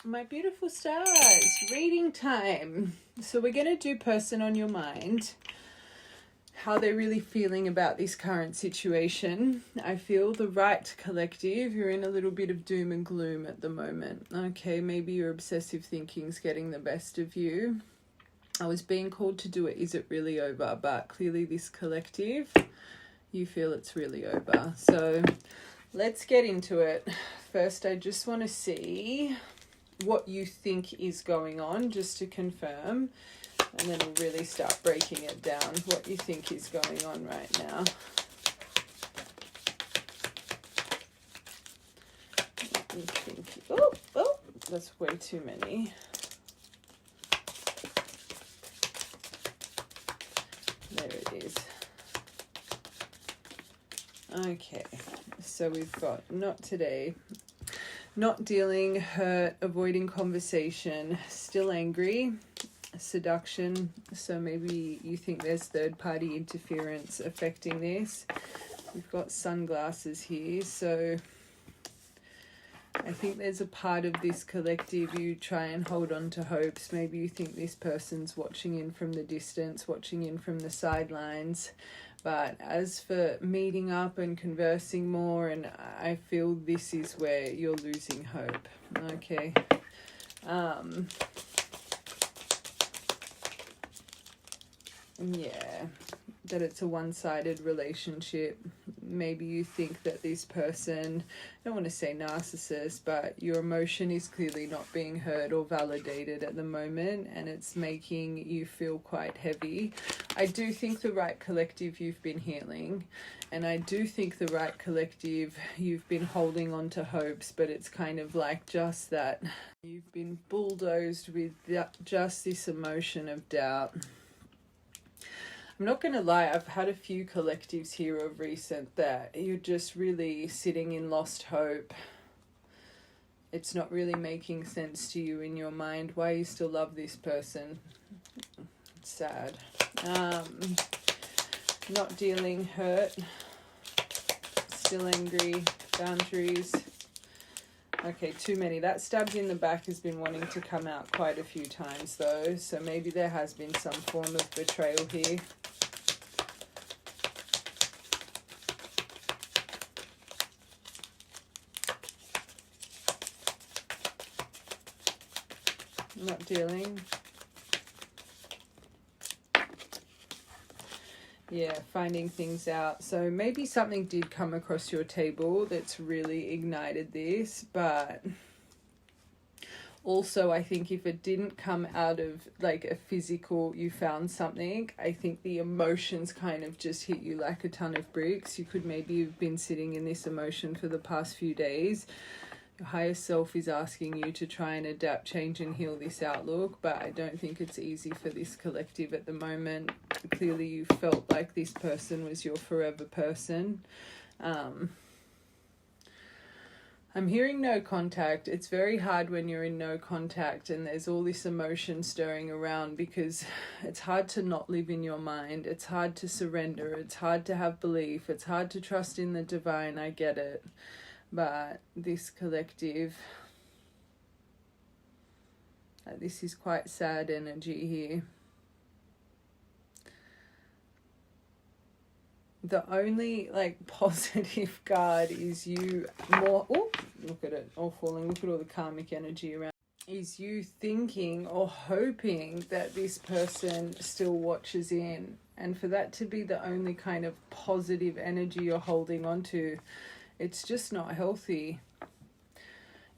My beautiful stars, reading time. So we're going to do person on your mind, how they're really feeling about this current situation. I feel the right collective, you're in a little bit of doom and gloom at the moment. Okay, maybe your obsessive thinking's getting the best of you. I was being called to do it, is it really over? But clearly this collective, you feel it's really over. So let's get into it. First, I just want to see what you think is going on, just to confirm, and then we'll really start breaking it down, what you think is going on right now. Let me think. Oh, that's way too many. There it is. Okay, so we've got not today, not dealing, hurt, avoiding conversation, still angry, seduction. So maybe you think there's third-party interference affecting this. We've got sunglasses here. So I think there's a part of this collective, you try and hold on to hopes. Maybe you think this person's watching in from the distance, watching in from the sidelines. But as for meeting up and conversing more, and I feel this is where you're losing hope. Okay. Yeah, that it's a one-sided relationship. Maybe you think that this person, I don't want to say narcissist, but your emotion is clearly not being heard or validated at the moment, and it's making you feel quite heavy. I do think the right collective, you've been healing, and I do think the right collective, you've been holding on to hopes, but it's kind of like just that you've been bulldozed with just this emotion of doubt. I'm not going to lie, I've had a few collectives here of recent that you're just really sitting in lost hope. It's not really making sense to you in your mind why you still love this person. It's sad. Not dealing, hurt, still angry, boundaries. Okay, too many. That stabs in the back has been wanting to come out quite a few times though, so maybe there has been some form of betrayal here. Not dealing. Yeah, finding things out. So maybe something did come across your table that's really ignited this, but also I think if it didn't come out of like a physical, you found something, I think the emotions kind of just hit you like a ton of bricks. You could maybe have been sitting in this emotion for the past few days. Your higher self is asking you to try and adapt, change and heal this outlook, but I don't think it's easy for this collective at the moment. Clearly you felt like this person was your forever person. I'm hearing no contact. It's very hard when you're in no contact and there's all this emotion stirring around, because it's hard to not live in your mind. It's hard to surrender. It's hard to have belief. It's hard to trust in the divine. I get it. But this collective, this is quite sad energy here. The only like positive card is you more, oh, look at it, all falling, look at all the karmic energy around, is you thinking or hoping that this person still watches in. And for that to be the only kind of positive energy you're holding on to, it's just not healthy.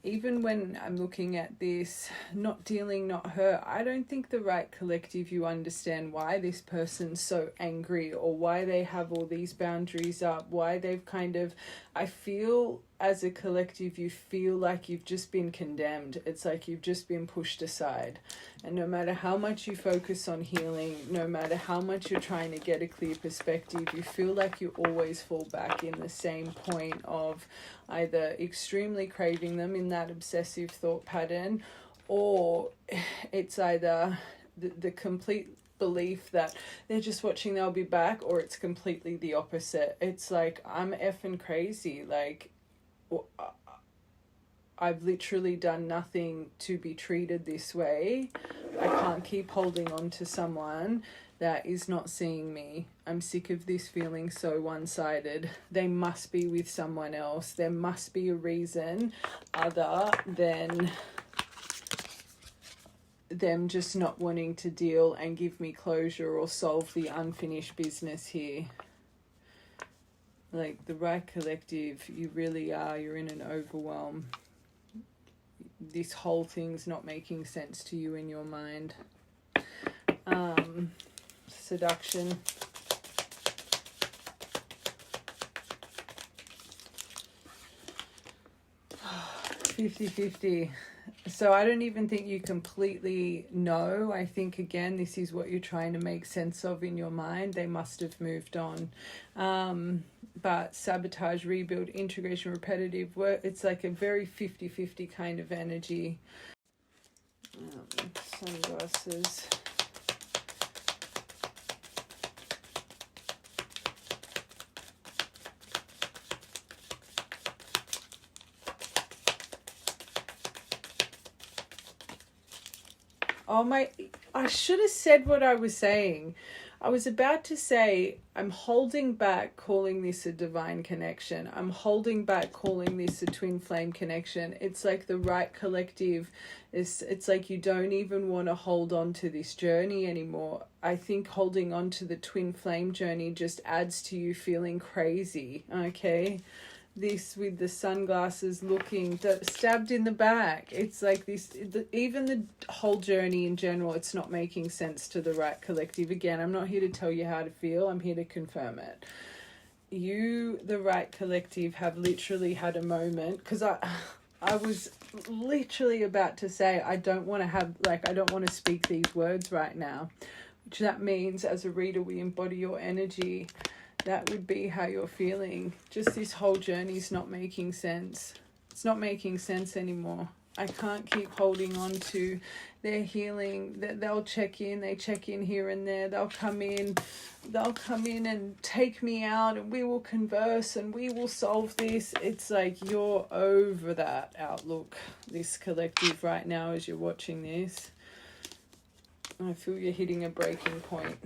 Even when I'm looking at this, not dealing, not hurt, I don't think the right collective, you understand why this person's so angry or why they have all these boundaries up, why they've kind of, I feel as a collective, you feel like you've just been condemned. It's like you've just been pushed aside. And no matter how much you focus on healing, no matter how much you're trying to get a clear perspective, you feel like you always fall back in the same point of either extremely craving them in that obsessive thought pattern, or it's either the complete belief that they're just watching, they'll be back, or it's completely the opposite. It's like, I'm effing crazy. Like, I've literally done nothing to be treated this way. I can't keep holding on to someone that is not seeing me. I'm sick of this feeling so one-sided. They must be with someone else. There must be a reason other than them just not wanting to deal and give me closure or solve the unfinished business here. Like the right collective, you really are. You're in an overwhelm. This whole thing's not making sense to you in your mind. Seduction. 50-50. So I don't even think you completely know. I think, again, this is what you're trying to make sense of in your mind. They must have moved on. But sabotage, rebuild, integration, repetitive work, it's like a very 50-50 kind of energy. Sunglasses. Oh my, I should have said what I was saying. I was about to say, I'm holding back calling this a divine connection. I'm holding back calling this a twin flame connection. It's like the right collective. It's like you don't even want to hold on to this journey anymore. I think holding on to the twin flame journey just adds to you feeling crazy, okay? This with the sunglasses looking stabbed in the back. It's like this, even the whole journey in general, it's not making sense to the right collective. Again, I'm not here to tell you how to feel. I'm here to confirm it. You, the right collective, have literally had a moment, because I was literally about to say, I don't want to speak these words right now, which that means as a reader, we embody your energy. That would be how you're feeling. Just this whole journey's not making sense. It's not making sense anymore. I can't keep holding on to their healing. They'll check in. They check in here and there. They'll come in and take me out, and we will converse and we will solve this. It's like you're over that outlook, this collective, right now as you're watching this. I feel you're hitting a breaking point.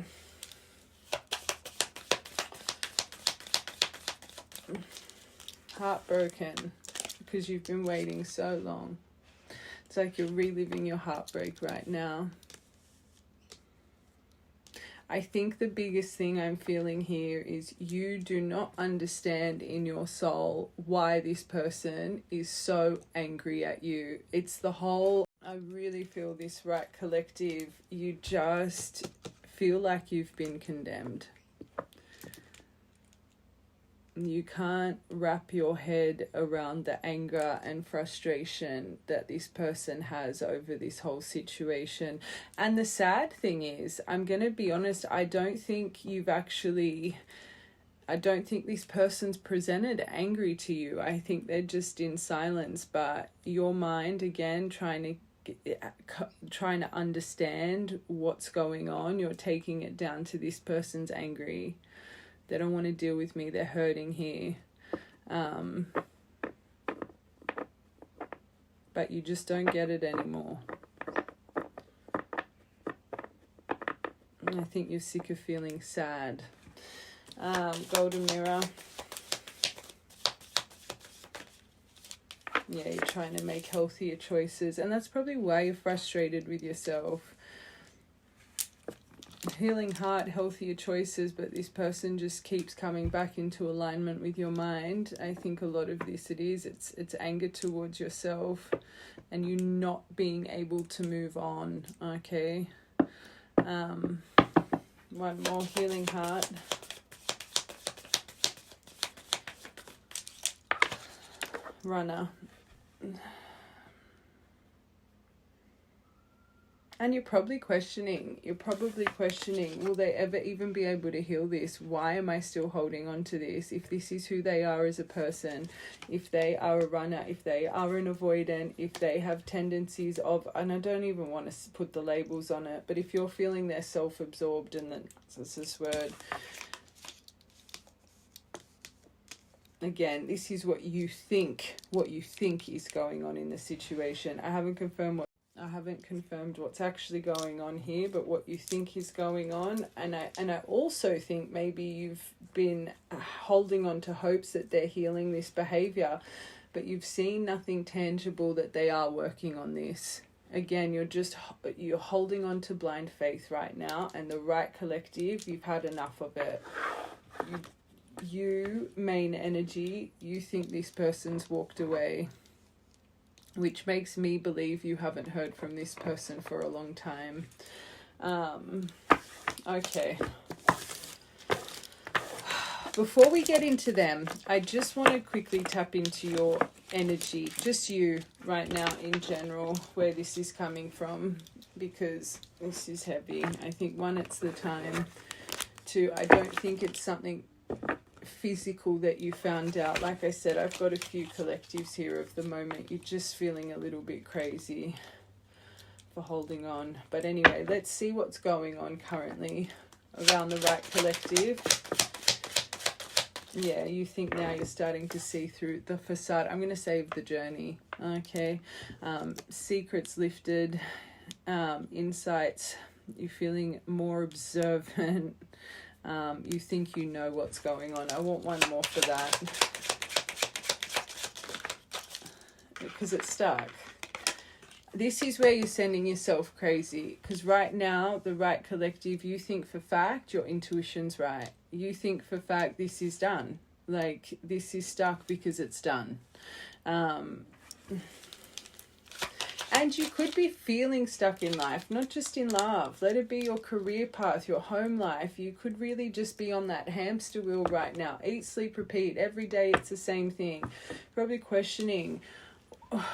Heartbroken because you've been waiting so long. It's like you're reliving your heartbreak right now. I think the biggest thing I'm feeling here is you do not understand in your soul why this person is so angry at you. It's the whole, I really feel this right collective, you just feel like you've been condemned. You can't wrap your head around the anger and frustration that this person has over this whole situation. And the sad thing is, I'm going to be honest, I don't think this person's presented angry to you. I think they're just in silence, but your mind, again, trying to understand what's going on, you're taking it down to this person's angry. They don't want to deal with me. They're hurting here. But you just don't get it anymore. And I think you're sick of feeling sad. Golden mirror. Yeah, you're trying to make healthier choices. And that's probably why you're frustrated with yourself. Healing heart, healthier choices, but this person just keeps coming back into alignment with your mind. I think a lot of this it's anger towards yourself and you not being able to move on. Okay. One more, healing heart. Runner. And you're probably questioning, will they ever even be able to heal this? Why am I still holding on to this? If this is who they are as a person, if they are a runner, if they are an avoidant, if they have tendencies of, and I don't even want to put the labels on it, but if you're feeling they're self-absorbed, and that's this word, again, this is what you think is going on in the situation. I haven't confirmed what's actually going on here, but what you think is going on. And I also think maybe you've been holding on to hopes that they're healing this behavior, but you've seen nothing tangible that they are working on this. Again, you're holding on to blind faith right now, and the right collective, you've had enough of it. You main energy, you think this person's walked away, which makes me believe you haven't heard from this person for a long time. Okay. Before we get into them, I just want to quickly tap into your energy, just you right now in general, where this is coming from, because this is heavy. I think, one, it's the time. Two, I don't think it's something physical that you found out. Like I said, I've got a few collectives here of the moment. You're just feeling a little bit crazy for holding on. But anyway, let's see what's going on currently around the right collective. Yeah, you think now you're starting to see through the facade. I'm going to save the journey. Okay. Secrets lifted. Insights. You're feeling more observant. You think you know what's going on. I want one more for that, because it's stuck. This is where you're sending yourself crazy, because right now, the right collective, you think for fact your intuition's right. You think for fact this is done. Like, this is stuck because it's done. And you could be feeling stuck in life, not just in love. Let it be your career path, your home life. You could really just be on that hamster wheel right now. Eat, sleep, repeat. Every day it's the same thing. Probably questioning, I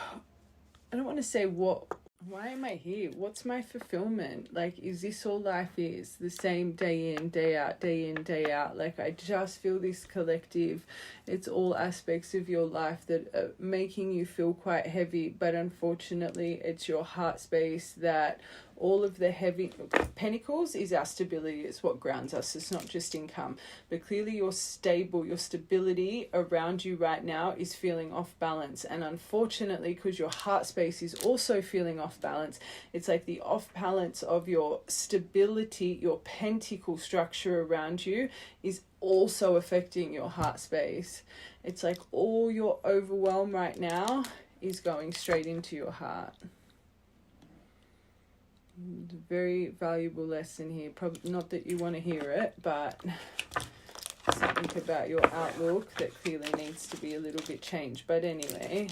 don't want to say why am I here? What's my fulfillment? Like, is this all life is? The same day in, day out, day in, day out. Like, I just feel this collective. It's all aspects of your life that are making you feel quite heavy. But unfortunately, it's your heart space that all of the heavy pentacles is our stability. It's what grounds us. It's not just income. But clearly your stability around you right now is feeling off balance. And unfortunately, because your heart space is also feeling off balance, it's like the off balance of your stability, your pentacle structure around you is also affecting your heart space. It's like all your overwhelm right now is going straight into your heart. Very valuable lesson here. Probably not that you want to hear it, but something about your outlook that clearly needs to be a little bit changed. But anyway,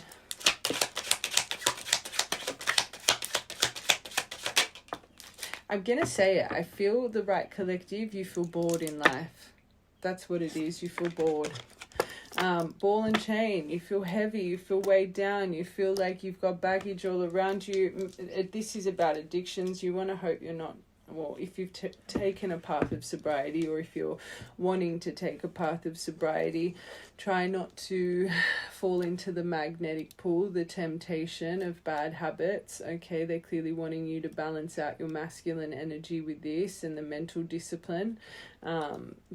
I'm gonna say it. I feel the right collective. You feel bored in life. That's what it is. You feel bored. Ball and chain, you feel heavy, you feel weighed down, you feel like you've got baggage all around you. This is about addictions. You want to hope you're not, well, if you've taken a path of sobriety, or if you're wanting to take a path of sobriety, try not to fall into the magnetic pull, the temptation of bad habits. Okay, they're clearly wanting you to balance out your masculine energy with this and the mental discipline.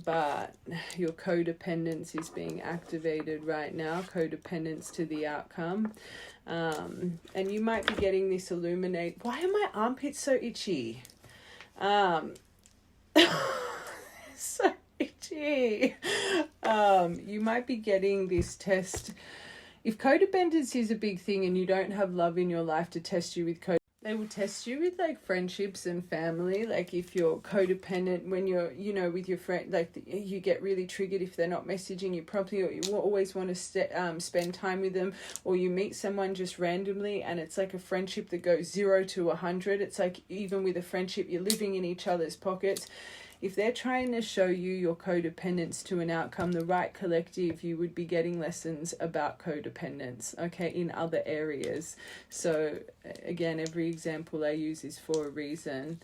But your codependence is being activated right now, codependence to the outcome. And you might be getting this illuminate. Why are my armpits so itchy? So itchy. You might be getting this test. If codependency is a big thing and you don't have love in your life to test you with they will test you with like friendships and family. Like if you're codependent when you're, you know, with your friend, like you get really triggered if they're not messaging you properly, or you always want to spend time with them, or you meet someone just randomly and it's like a friendship that goes 0 to 100. It's like even with a friendship, you're living in each other's pockets. If they're trying to show you your codependence to an outcome, the right collective, you would be getting lessons about codependence, okay, in other areas. So again, every example I use is for a reason.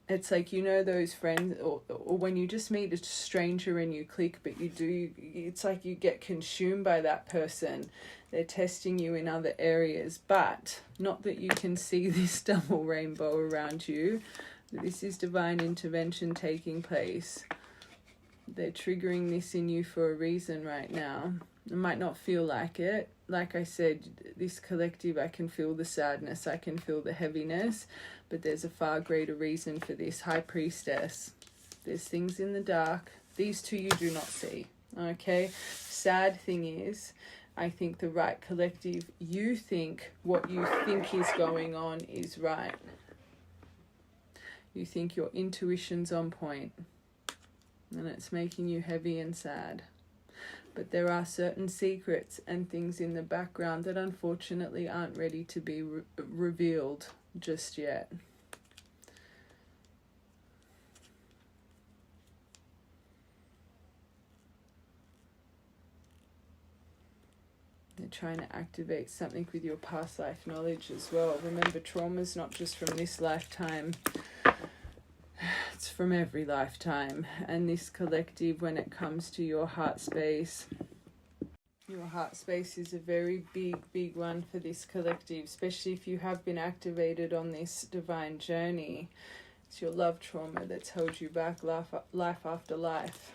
It's like, you know, those friends, or when you just meet a stranger and you click, but it's like you get consumed by that person. They're testing you in other areas, but not that you can see this double rainbow around you. This is divine intervention taking place. They're triggering this in you for a reason right now. It might not feel like it. Like I said, this collective, I can feel the sadness, I can feel the heaviness, but there's a far greater reason for this. High Priestess. There's things in the dark. These two you do not see. Okay? Sad thing is, I think the right collective, you think what you think is going on is right. You think your intuition's on point, and it's making you heavy and sad. But there are certain secrets and things in the background that unfortunately aren't ready to be revealed just yet. They're trying to activate something with your past life knowledge as well. Remember, trauma's not just from this lifetime. It's from every lifetime. And this collective, when it comes to your heart space, your heart space is a very big one for this collective, especially if you have been activated on this divine journey. It's your love trauma that's held you back life after life.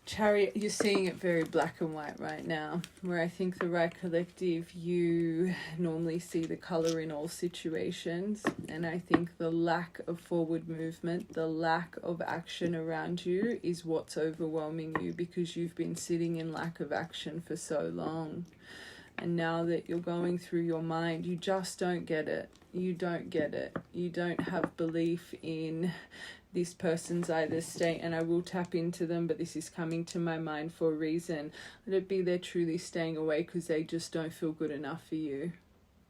Chariot, you're seeing it very black and white right now, where I think the right collective, you normally see the color in all situations, and I think the lack of forward movement, the lack of action around you is what's overwhelming you, because you've been sitting in lack of action for so long. And now that you're going through your mind, you just don't get it. You don't get it. You don't have belief in this person's either state, and I will tap into them, but this is coming to my mind for a reason. Let it be they're truly staying away because they just don't feel good enough for you.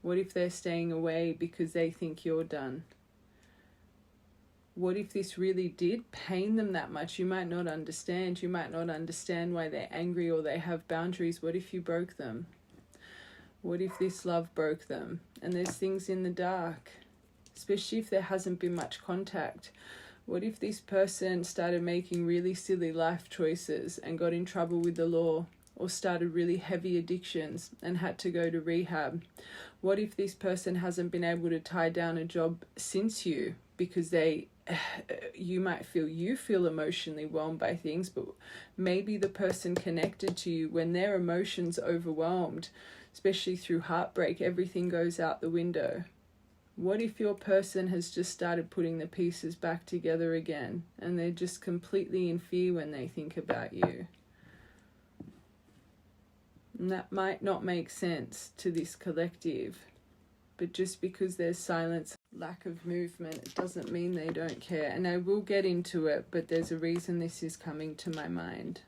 What if they're staying away because they think you're done? What if this really did pain them that much? You might not understand. You might not understand why they're angry or they have boundaries. What if you broke them? What if this love broke them? And there's things in the dark, especially if there hasn't been much contact. What if this person started making really silly life choices and got in trouble with the law, or started really heavy addictions and had to go to rehab? What if this person hasn't been able to tie down a job since you, because you might feel emotionally whelmed by things, but maybe the person connected to you, when their emotions overwhelmed, especially through heartbreak, everything goes out the window. What if your person has just started putting the pieces back together again, and they're just completely in fear when they think about you? And that might not make sense to this collective, but just because there's silence, lack of movement, it doesn't mean they don't care. And I will get into it, but there's a reason this is coming to my mind.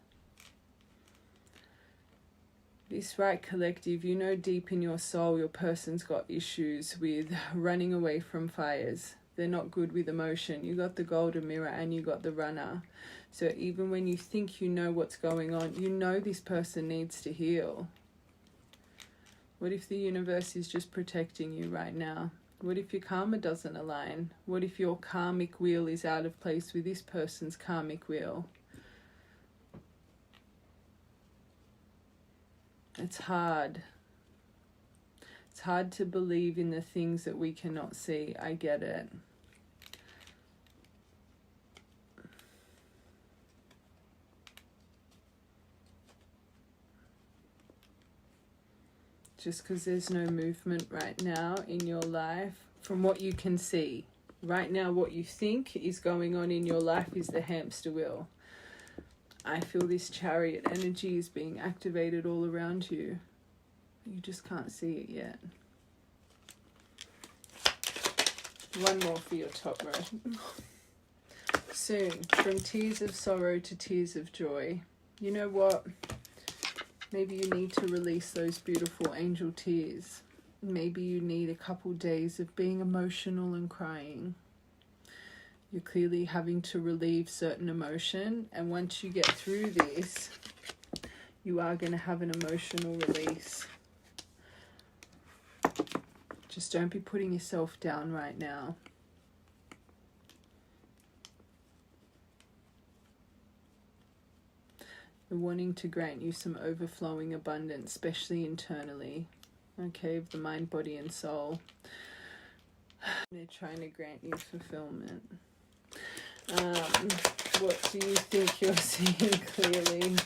This right collective, you know deep in your soul your person's got issues with running away from fires. They're not good with emotion. You got the golden mirror and you got the runner. So even when you think you know what's going on, you know this person needs to heal. What if the universe is just protecting you right now? What if your karma doesn't align? What if your karmic wheel is out of place with this person's karmic wheel? It's hard. It's hard to believe in the things that we cannot see. I get it. Just because there's no movement right now in your life, from what you can see. Right now, what you think is going on in your life is the hamster wheel. I feel this chariot energy is being activated all around you. You just can't see it yet. One more for your top row. Soon, from tears of sorrow to tears of joy. You know what? Maybe you need to release those beautiful angel tears. Maybe you need a couple days of being emotional and crying. You're clearly having to relieve certain emotion, and once you get through this, you are going to have an emotional release. Just don't be putting yourself down right now. They're wanting to grant you some overflowing abundance, especially internally, okay, of the mind, body, and soul. They're trying to grant you fulfillment. What do you think you're seeing clearly?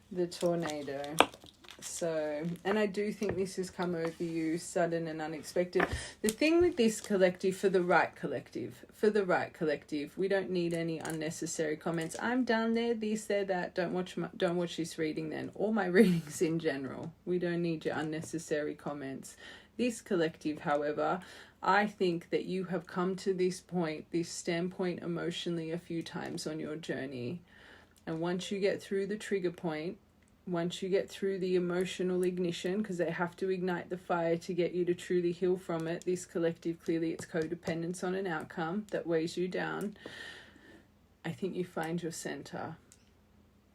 The tornado. So, and I do think this has come over you sudden and unexpected. The thing with this collective, for the right collective, we don't need any unnecessary comments. I'm done there, this, there, that. Don't watch this reading then. All my readings in general. We don't need your unnecessary comments. This collective, however, I think that you have come to this point, this standpoint emotionally a few times on your journey. And once you get through the trigger point, once you get through the emotional ignition, because they have to ignite the fire to get you to truly heal from it, this collective, clearly it's codependence on an outcome that weighs you down. I think you find your center.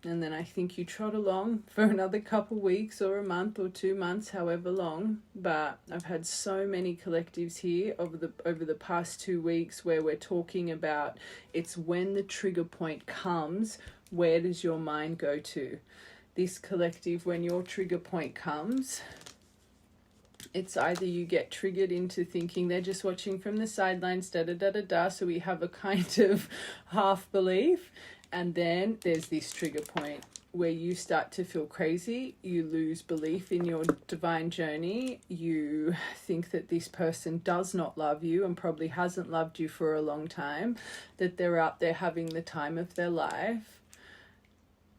And then I think you trot along for another couple weeks or a month or 2 months, however long. But I've had so many collectives here over the past 2 weeks where we're talking about it's when the trigger point comes, where does your mind go to? This collective, when your trigger point comes, it's either you get triggered into thinking they're just watching from the sidelines, da-da-da-da-da, so we have a kind of half belief, and then there's this trigger point where you start to feel crazy, you lose belief in your divine journey, you think that this person does not love you and probably hasn't loved you for a long time, that they're out there having the time of their life,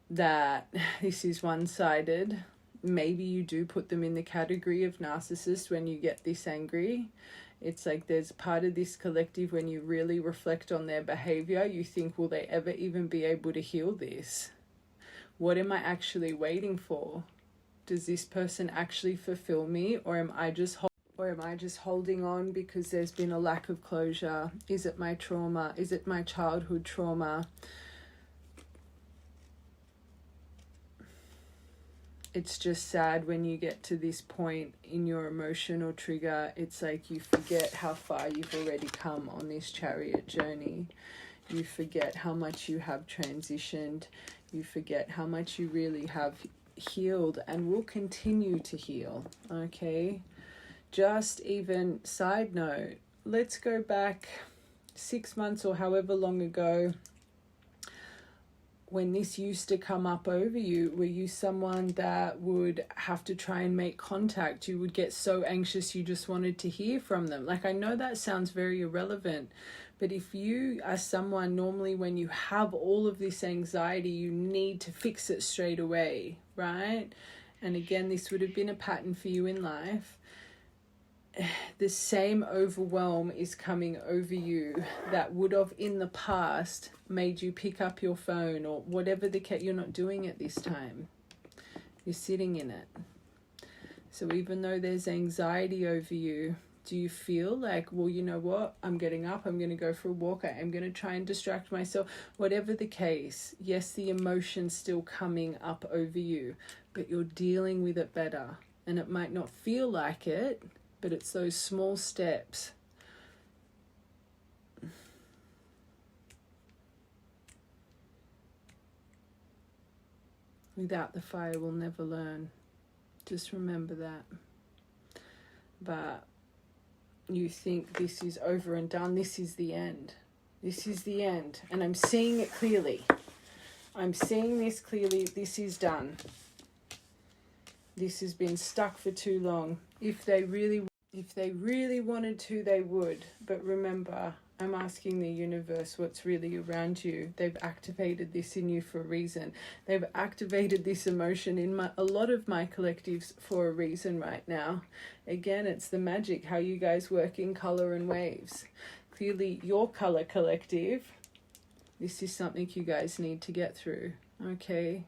that this is one-sided. Maybe you do put them in the category of narcissist when you get this angry. It's like there's part of this collective when you really reflect on their behavior, you think, will they ever even be able to heal this? What am I actually waiting for? Does this person actually fulfill me, or am I just holding on because there's been a lack of closure? Is it my trauma? Is it my childhood trauma? It's just sad when you get to this point in your emotional trigger. It's like you forget how far you've already come on this chariot journey. You forget how much you have transitioned. You forget how much you really have healed and will continue to heal, okay? Just even side note, let's go back 6 months or however long ago. When this used to come up over you, were you someone that would have to try and make contact? You would get so anxious you just wanted to hear from them. Like, I know that sounds very irrelevant, but if you are someone, normally when you have all of this anxiety, you need to fix it straight away, right? And again, this would have been a pattern for you in life. The same overwhelm is coming over you that would have in the past made you pick up your phone or whatever the case. You're not doing it this time. You're sitting in it. So even though there's anxiety over you, do you feel like, well, you know what? I'm getting up. I'm going to go for a walk. I'm going to try and distract myself. Whatever the case, yes, the emotion's still coming up over you, but you're dealing with it better. And it might not feel like it, but it's those small steps. Without the fire, we'll never learn. Just remember that. But you think this is over and done. This is the end. This is the end. And I'm seeing it clearly. I'm seeing this clearly. This is done. This has been stuck for too long. If they really wanted to, they would. But remember, I'm asking the universe what's really around you. They've activated this in you for a reason. They've activated this emotion in a lot of my collectives for a reason right now. Again, it's the magic, how you guys work in color and waves. Clearly, your color collective, this is something you guys need to get through, okay?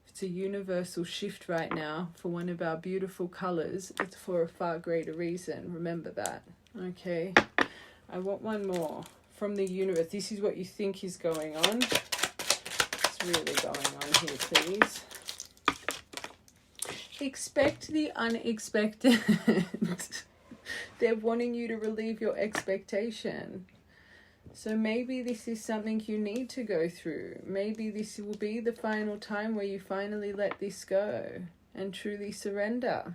It's a universal shift right now for one of our beautiful colors. It's for a far greater reason. Remember that. Okay. I want one more from the universe. This is what you think is going on. What's really going on here, please? Expect the unexpected. They're wanting you to relieve your expectation. So maybe this is something you need to go through. Maybe this will be the final time where you finally let this go and truly surrender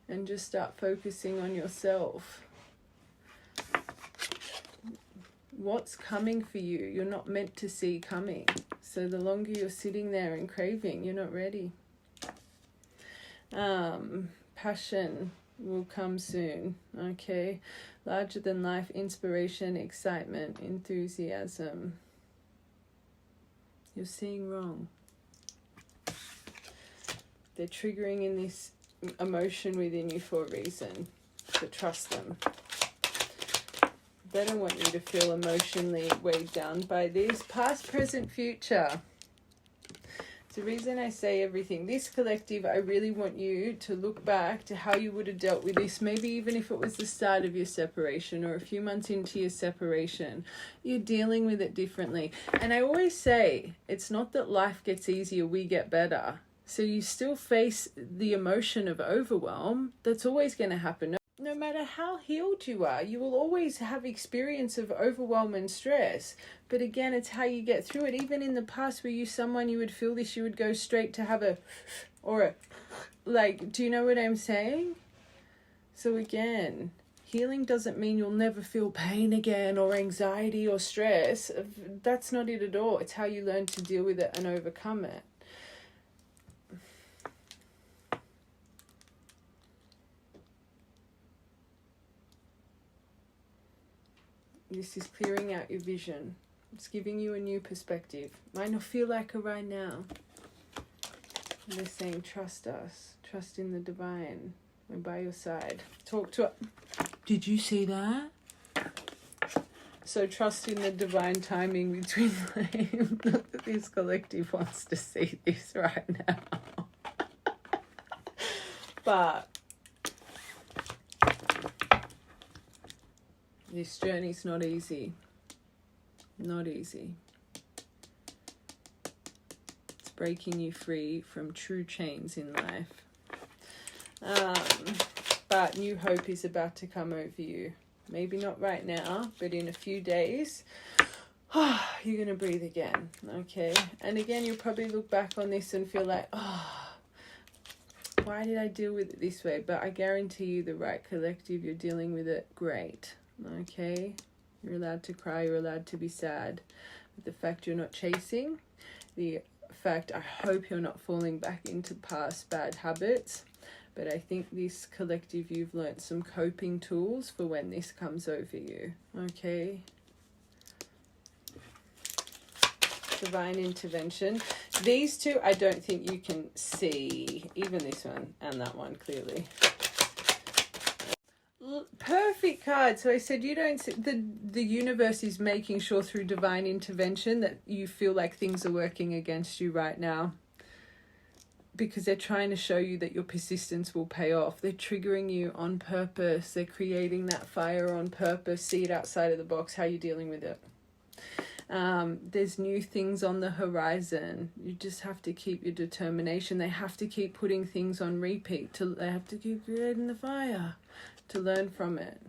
and just start focusing on yourself. What's coming for you, you're not meant to see coming. So the longer you're sitting there and craving, you're not ready. Passion will come soon, okay? Larger than life, inspiration, excitement, enthusiasm. You're seeing wrong. They're triggering in this emotion within you for a reason. So trust them. They don't want you to feel emotionally weighed down by this. Past, present, future. It's the reason I say everything. This collective, I really want you to look back to how you would have dealt with this. Maybe even if it was the start of your separation or a few months into your separation. You're dealing with it differently. And I always say, it's not that life gets easier, we get better. So you still face the emotion of overwhelm. That's always going to happen. No matter how healed you are, you will always have experience of overwhelm and stress. But again, it's how you get through it. Even in the past, were you someone you would feel this, you would go straight to have a, or a, like, do you know what I'm saying? So again, healing doesn't mean you'll never feel pain again or anxiety or stress. That's not it at all. It's how you learn to deal with it and overcome it. This is clearing out your vision. It's giving you a new perspective. Might not feel like it right now. And they're saying, trust us. Trust in the divine. We're by your side. Talk to it. Did you see that? So trust in the divine timing between them. Not that this collective wants to see this right now. But this journey's not easy. Not easy. It's breaking you free from true chains in life. But new hope is about to come over you. Maybe not right now, but in a few days, you're going to breathe again, okay? And again, you'll probably look back on this and feel like, why did I deal with it this way? But I guarantee you, the right collective, you're dealing with it great. Okay, you're allowed to cry, you're allowed to be sad. But the fact you're not chasing, the fact I hope you're not falling back into past bad habits. But I think this collective, you've learnt some coping tools for when this comes over you. Okay. Divine intervention. These two, I don't think you can see. Even this one and that one clearly. Perfect card. So I said you don't see, the universe is making sure through divine intervention that you feel like things are working against you right now, because they're trying to show you that your persistence will pay off. They're triggering you on purpose. They're creating that fire on purpose. See it outside of the box. How you're dealing with it. There's new things on the horizon. You just have to keep your determination. They have to keep putting things on repeat. They have to keep creating the fire to learn from it,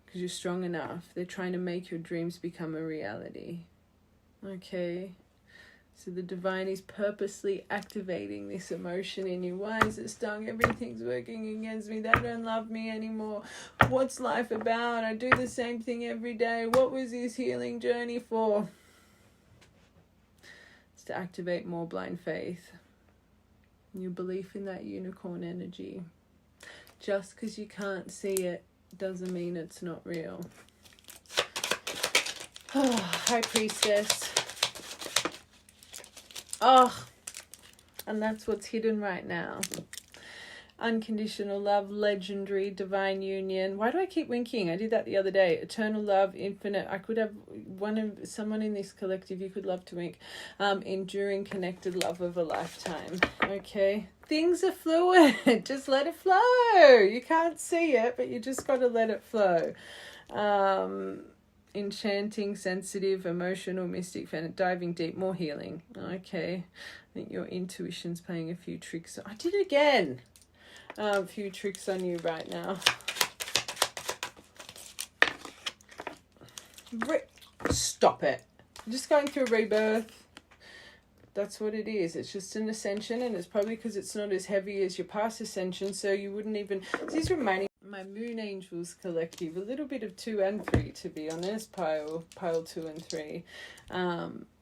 because you're strong enough. They're trying to make your dreams become a reality. Okay, so the divine is purposely activating this emotion in you. Why is it stung? Everything's working against me. They don't love me anymore. What's life about? I do the same thing every day. What was this healing journey for? It's to activate more blind faith, your belief in that unicorn energy. Just because you can't see it doesn't mean it's not real. High Priestess. And that's what's hidden right now. Unconditional love, legendary, divine union. Why do I keep winking? I did that the other day. Eternal love, infinite. I could have someone in this collective, you could love to wink. Enduring, connected love of a lifetime. Okay. Things are fluid. Just let it flow. You can't see it, but you just got to let it flow. Enchanting, sensitive, emotional, mystic, diving deep, more healing. Okay. I think your intuition's playing a few tricks. I did it again. A few tricks on you right now. Stop it. You're just going through a rebirth. That's what it is. It's just an ascension, and it's probably because it's not as heavy as your past ascension, so you wouldn't even... This is reminding my Moon Angels collective, a little bit of 2 and 3, to be honest, pile 2 and 3.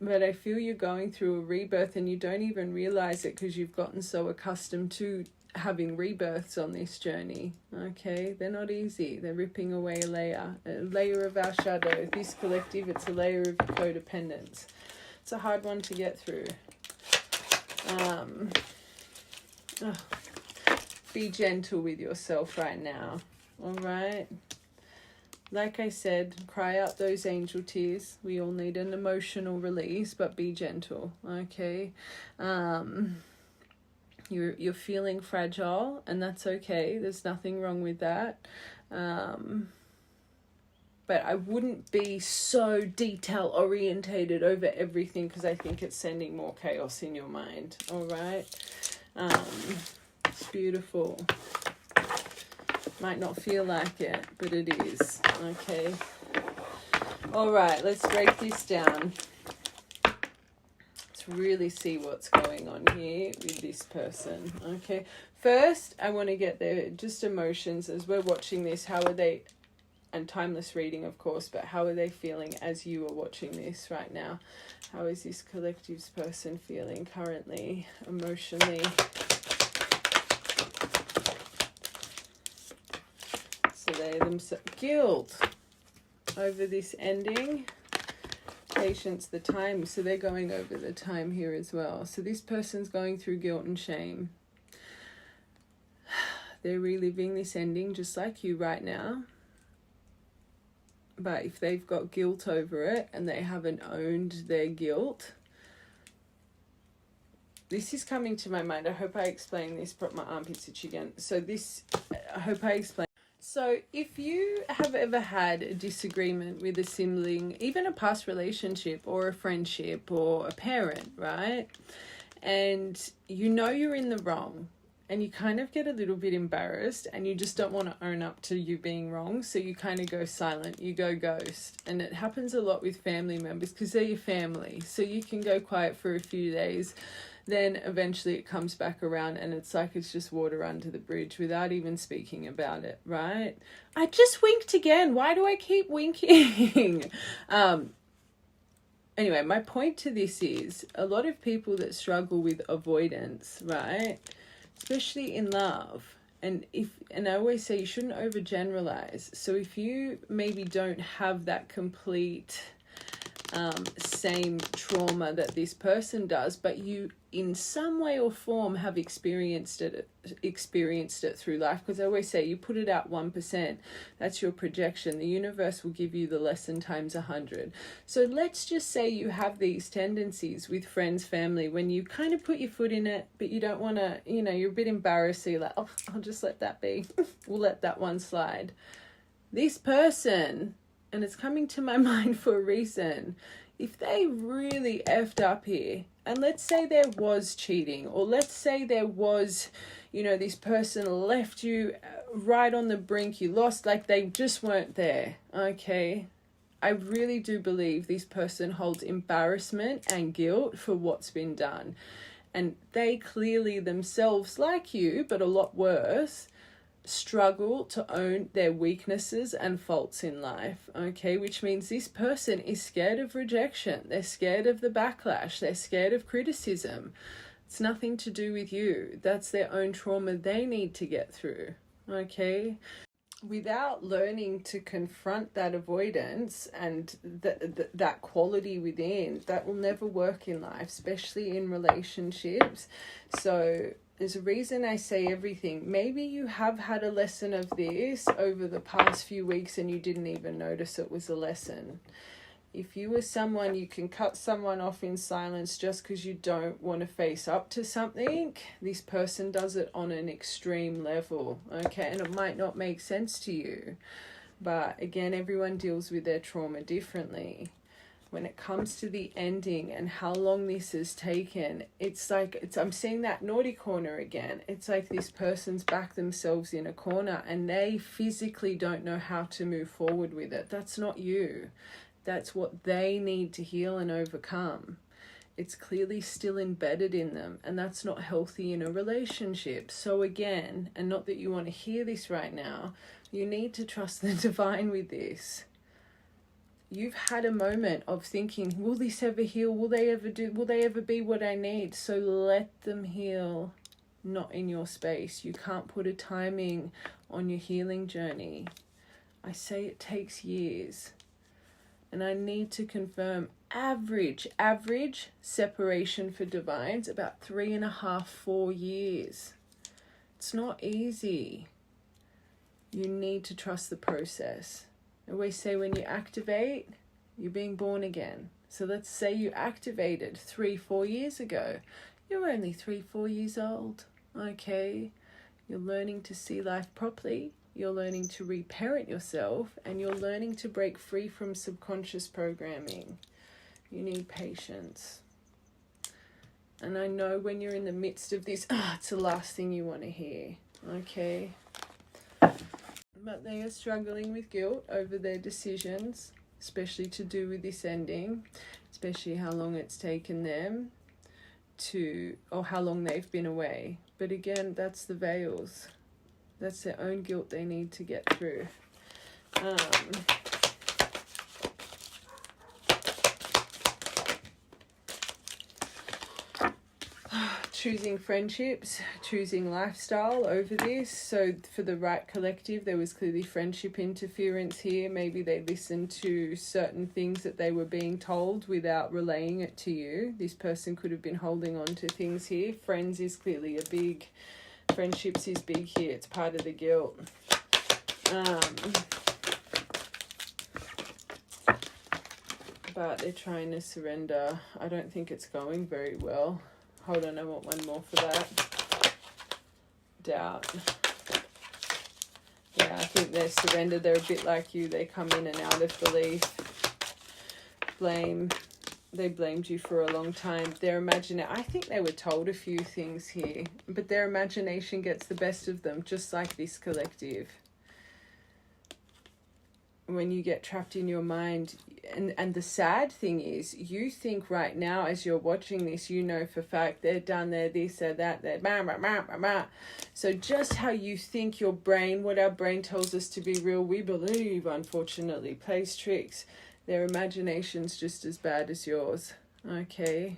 But I feel you're going through a rebirth and you don't even realize it because you've gotten so accustomed to having rebirths on this journey. Okay, they're not easy. They're ripping away a layer of our shadow. This collective, it's a layer of codependence. It's a hard one to get through. Be gentle with yourself right now. All right. Like I said, cry out those angel tears. We all need an emotional release, but be gentle. Okay. You're feeling fragile, and that's okay. There's nothing wrong with that. But I wouldn't be so detail orientated over everything, because I think it's sending more chaos in your mind. All right. It's beautiful. Might not feel like it, but it is. Okay. All right, let's break this down. Let's really see what's going on here with this person. Okay. First, I want to get their just emotions as we're watching this. How are they, and timeless reading, of course, but how are they feeling as you are watching this right now? How is this collective's person feeling currently, emotionally? So they themselves, guilt over this ending, patience, the time. So they're going over the time here as well. So this person's going through guilt and shame. They're reliving this ending just like you right now. But if they've got guilt over it and they haven't owned their guilt, this is coming to my mind. I hope I explain this, but my armpits itch again. So this, I hope I explain. So if you have ever had a disagreement with a sibling, even a past relationship or a friendship or a parent, right? And you know you're in the wrong, and you kind of get a little bit embarrassed and you just don't want to own up to you being wrong. So you kind of go silent, you go ghost. And it happens a lot with family members because they're your family. So you can go quiet for a few days. Then eventually it comes back around and it's like it's just water under the bridge without even speaking about it, right? I just winked again. Why do I keep winking? Anyway, my point to this is a lot of people that struggle with avoidance, right? Especially in love. And I always say you shouldn't overgeneralize. So if you maybe don't have that complete same trauma that this person does, but you in some way or form have experienced it through life, because I always say you put it out 1%, that's your projection. The universe will give you the lesson times 100. So let's just say you have these tendencies with friends, family, when you kind of put your foot in it, but you don't want to, you're a bit embarrassed, so you're like, oh, I'll just let that be. We'll let that one slide. This person, and it's coming to my mind for a reason, if they really effed up here, and let's say there was cheating, or let's say there was, this person left you right on the brink, you lost, like they just weren't there, okay? I really do believe this person holds embarrassment and guilt for what's been done. And they clearly themselves, like you, but a lot worse, struggle to own their weaknesses and faults in life, okay? Which means this person is scared of rejection. They're scared of the backlash. They're scared of criticism. It's nothing to do with you. That's their own trauma they need to get through, okay? Without learning to confront that avoidance and that quality within, that will never work in life, especially in relationships. So there's a reason I say everything. Maybe you have had a lesson of this over the past few weeks and you didn't even notice it was a lesson. If you were someone, you can cut someone off in silence just because you don't want to face up to something. This person does it on an extreme level, okay? And it might not make sense to you. But again, everyone deals with their trauma differently. When it comes to the ending and how long this has taken, I'm seeing that naughty corner again. It's like this person's backed themselves in a corner and they physically don't know how to move forward with it. That's not you. That's what they need to heal and overcome. It's clearly still embedded in them, and that's not healthy in a relationship. So again, and not that you want to hear this right now, you need to trust the divine with this. You've had a moment of thinking, will this ever heal? Will they ever be what I need? So let them heal, not in your space. You can't put a timing on your healing journey. I say it takes years. And I need to confirm average separation for divines, about 3.5, 4 years. It's not easy. You need to trust the process. I always say when you activate, you're being born again. So let's say you activated 3-4 years ago. You're only 3-4 years old. Okay. You're learning to see life properly. You're learning to reparent yourself, and you're learning to break free from subconscious programming. You need patience. And I know when you're in the midst of this, it's the last thing you want to hear. Okay. But they are struggling with guilt over their decisions, especially to do with this ending, especially how long it's taken them or how long they've been away. But again, that's the veils. That's their own guilt they need to get through. Choosing friendships, choosing lifestyle over this. So for the right collective, there was clearly friendship interference here. Maybe they listened to certain things that they were being told without relaying it to you. This person could have been holding on to things here. Friends is clearly friendships is big here. It's part of the guilt. But they're trying to surrender. I don't think it's going very well. Hold on, I want one more for that. Doubt. Yeah, I think they're surrendered. They're a bit like you. They come in and out of belief. Blame. They blamed you for a long time. I think they were told a few things here, but their imagination gets the best of them, just like this collective. When you get trapped in your mind, and the sad thing is, you think right now as you're watching this, you know for fact they're done, they're this, they're that, they're blah, blah, blah, blah, blah. So just how you think your brain, what our brain tells us to be real, we believe, unfortunately, plays tricks. Their imagination's just as bad as yours, okay?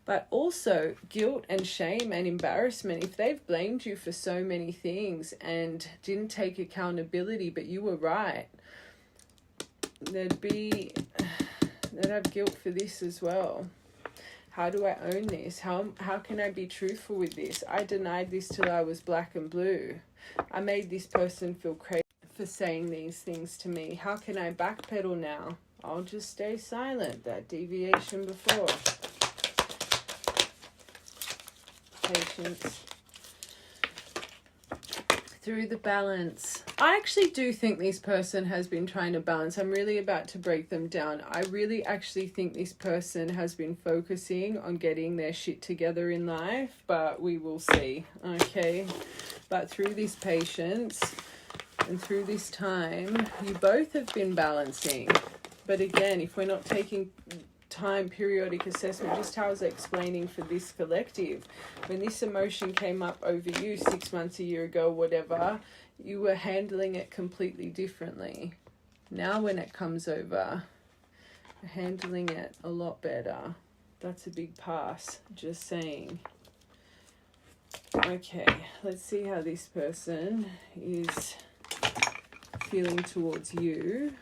But also guilt and shame and embarrassment. If they've blamed you for so many things and didn't take accountability, but you were right, they'd have guilt for this as well. How do I own this? How can I be truthful with this? I denied this till I was black and blue. I made this person feel crazy for saying these things to me. How can I backpedal now? I'll just stay silent. That deviation before. Patience. Through the balance. I actually do think this person has been trying to balance. I'm really about to break them down. I really actually think this person has been focusing on getting their shit together in life, but we will see, okay? But through this patience and through this time, you both have been balancing. But again, if we're not taking time, periodic assessment, just how I was explaining for this collective, when this emotion came up over you 6 months, a year ago, whatever, you were handling it completely differently. Now when it comes over, you're handling it a lot better. That's a big pass, just saying. Okay, let's see how this person is feeling towards you.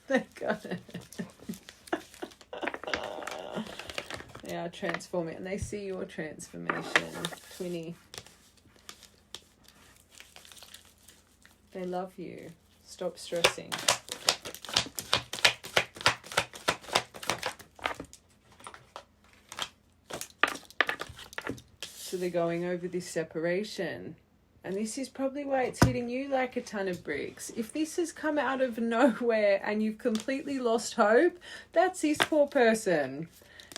Thank God. They are transforming, and they see your transformation, Twinny. They love you. Stop stressing. So they're going over this separation. And this is probably why it's hitting you like a ton of bricks. If this has come out of nowhere and you've completely lost hope, that's this poor person.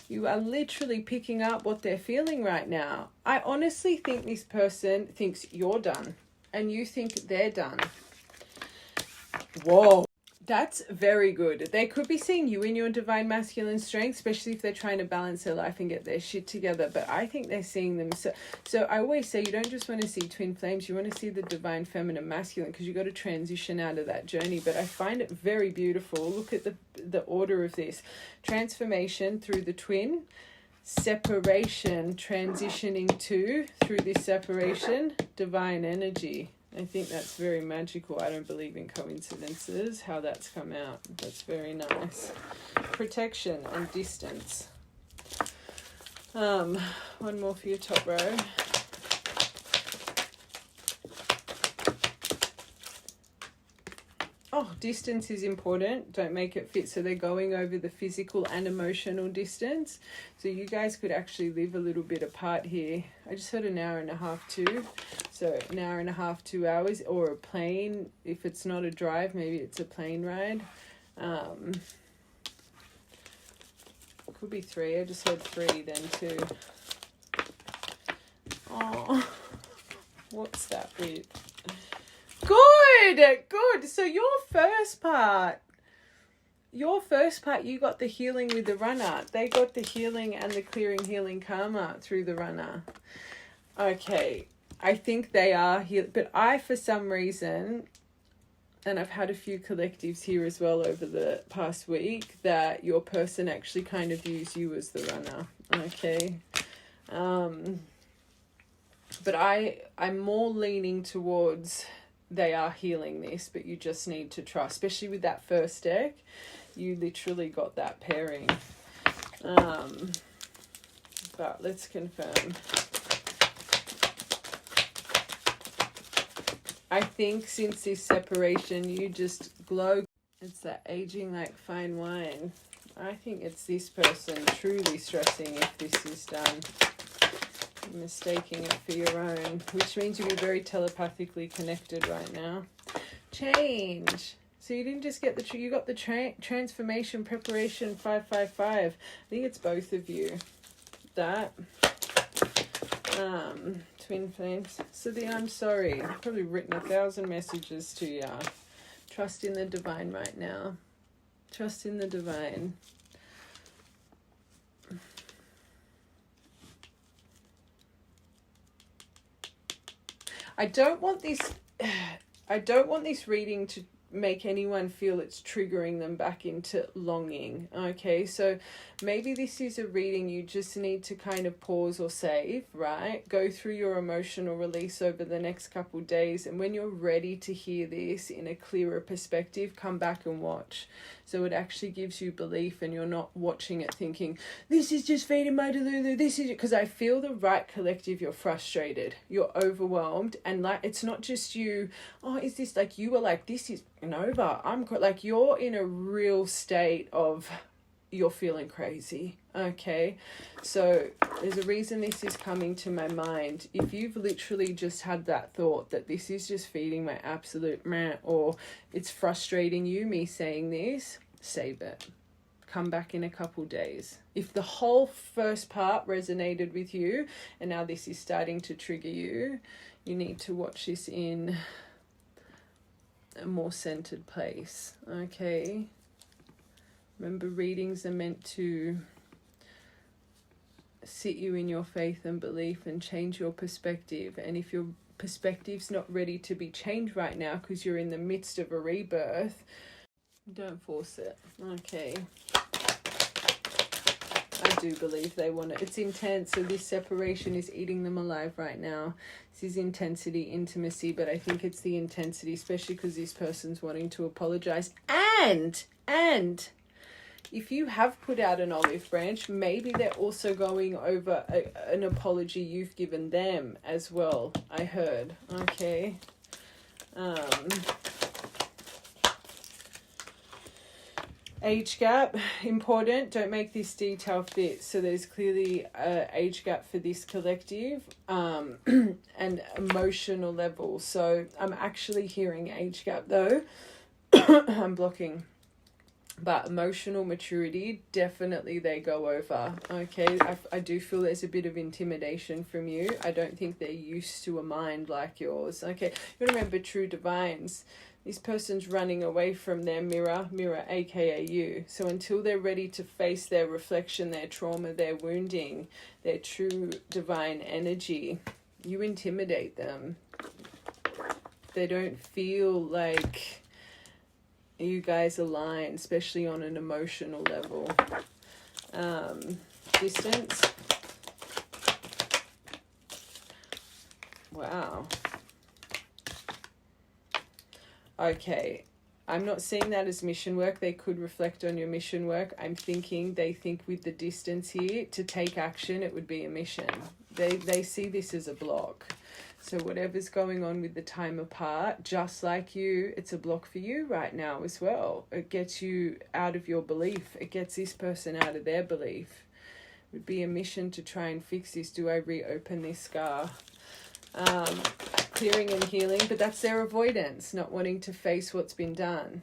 You are literally picking up what they're feeling right now. I honestly think this person thinks you're done and you think they're done. Whoa. That's very good. They could be seeing you in your divine masculine strength, especially if they're trying to balance their life and get their shit together. But I think they're seeing them. So I always say you don't just want to see twin flames. You want to see the divine feminine masculine, because you got to transition out of that journey. But I find it very beautiful. Look at the order of this. Transformation through the twin. Separation, transitioning to, through this separation, divine energy. I think that's very magical. I don't believe in coincidences, how that's come out. That's very nice. Protection and distance. One more for your top row. Oh, distance is important. Don't make it fit. So they're going over the physical and emotional distance. So you guys could actually live a little bit apart here. I just heard an hour and a half too. So an hour and a half, 2 hours, or a plane. If it's not a drive, maybe it's a plane ride. Could be 3. I just heard 3 then too. Oh, what's that with? Good. So your first part, you got the healing with the runner. They got the healing and the clearing healing karma through the runner. Okay, I think they are healed, but I, for some reason, and I've had a few collectives here as well over the past week, that your person actually kind of views you as the runner. Okay. But I'm more leaning towards they are healing this, but you just need to trust, especially with that first deck. You literally got that pairing. But let's confirm. I think since this separation, you just glow. It's that aging like fine wine. I think it's this person truly stressing if this is done. Mistaking it for your own, which means you'll be very telepathically connected right now. Change. So you didn't just get the you got the transformation preparation 555. I think it's both of you. That twin flames. So I'm sorry. I've probably written 1,000 messages to you. Trust in the divine right now. Trust in the divine. I don't want this reading to make anyone feel it's triggering them back into longing. Okay, so maybe this is a reading you just need to kind of pause or save, right? Go through your emotional release over the next couple of days, and when you're ready to hear this in a clearer perspective, come back and watch. So it actually gives you belief, and you're not watching it thinking, this is just feeding my delulu, this is, because I feel the right collective, you're frustrated, you're overwhelmed, and like, it's not just you, oh, is this like, you are like, this is over, I'm like, you're in a real state of, you're feeling crazy. Okay, so there's a reason this is coming to my mind. If you've literally just had that thought that this is just feeding my absolute meh, or it's frustrating you, me saying this, save it. Come back in a couple days. If the whole first part resonated with you and now this is starting to trigger you, you need to watch this in a more centered place. Okay, remember, readings are meant to sit you in your faith and belief and change your perspective. And if your perspective's not ready to be changed right now because you're in the midst of a rebirth, don't force it. Okay, I do believe they want it. It's intense. So this separation is eating them alive right now. This is intensity, intimacy, but I think it's the intensity, especially because this person's wanting to apologize. And if you have put out an olive branch, maybe they're also going over an apology you've given them as well, I heard. Okay. Age gap, important. Don't make this detail fit. So there's clearly a age gap for this collective, and emotional level. So I'm actually hearing age gap though. I'm blocking. But emotional maturity, definitely they go over. Okay, I do feel there's a bit of intimidation from you. I don't think they're used to a mind like yours. Okay, you remember true divines. This person's running away from their mirror, aka you. So until they're ready to face their reflection, their trauma, their wounding, their true divine energy, you intimidate them. They don't feel like you guys align, especially on an emotional level. Distance. Wow. Okay, I'm not seeing that as mission work. They could reflect on your mission work. I'm thinking they think with the distance here, to take action, it would be a mission. They see this as a block. So whatever's going on with the time apart, just like you, it's a block for you right now as well. It gets you out of your belief. It gets this person out of their belief. It would be a mission to try and fix this. Do I reopen this scar? Clearing and healing, but that's their avoidance, not wanting to face what's been done.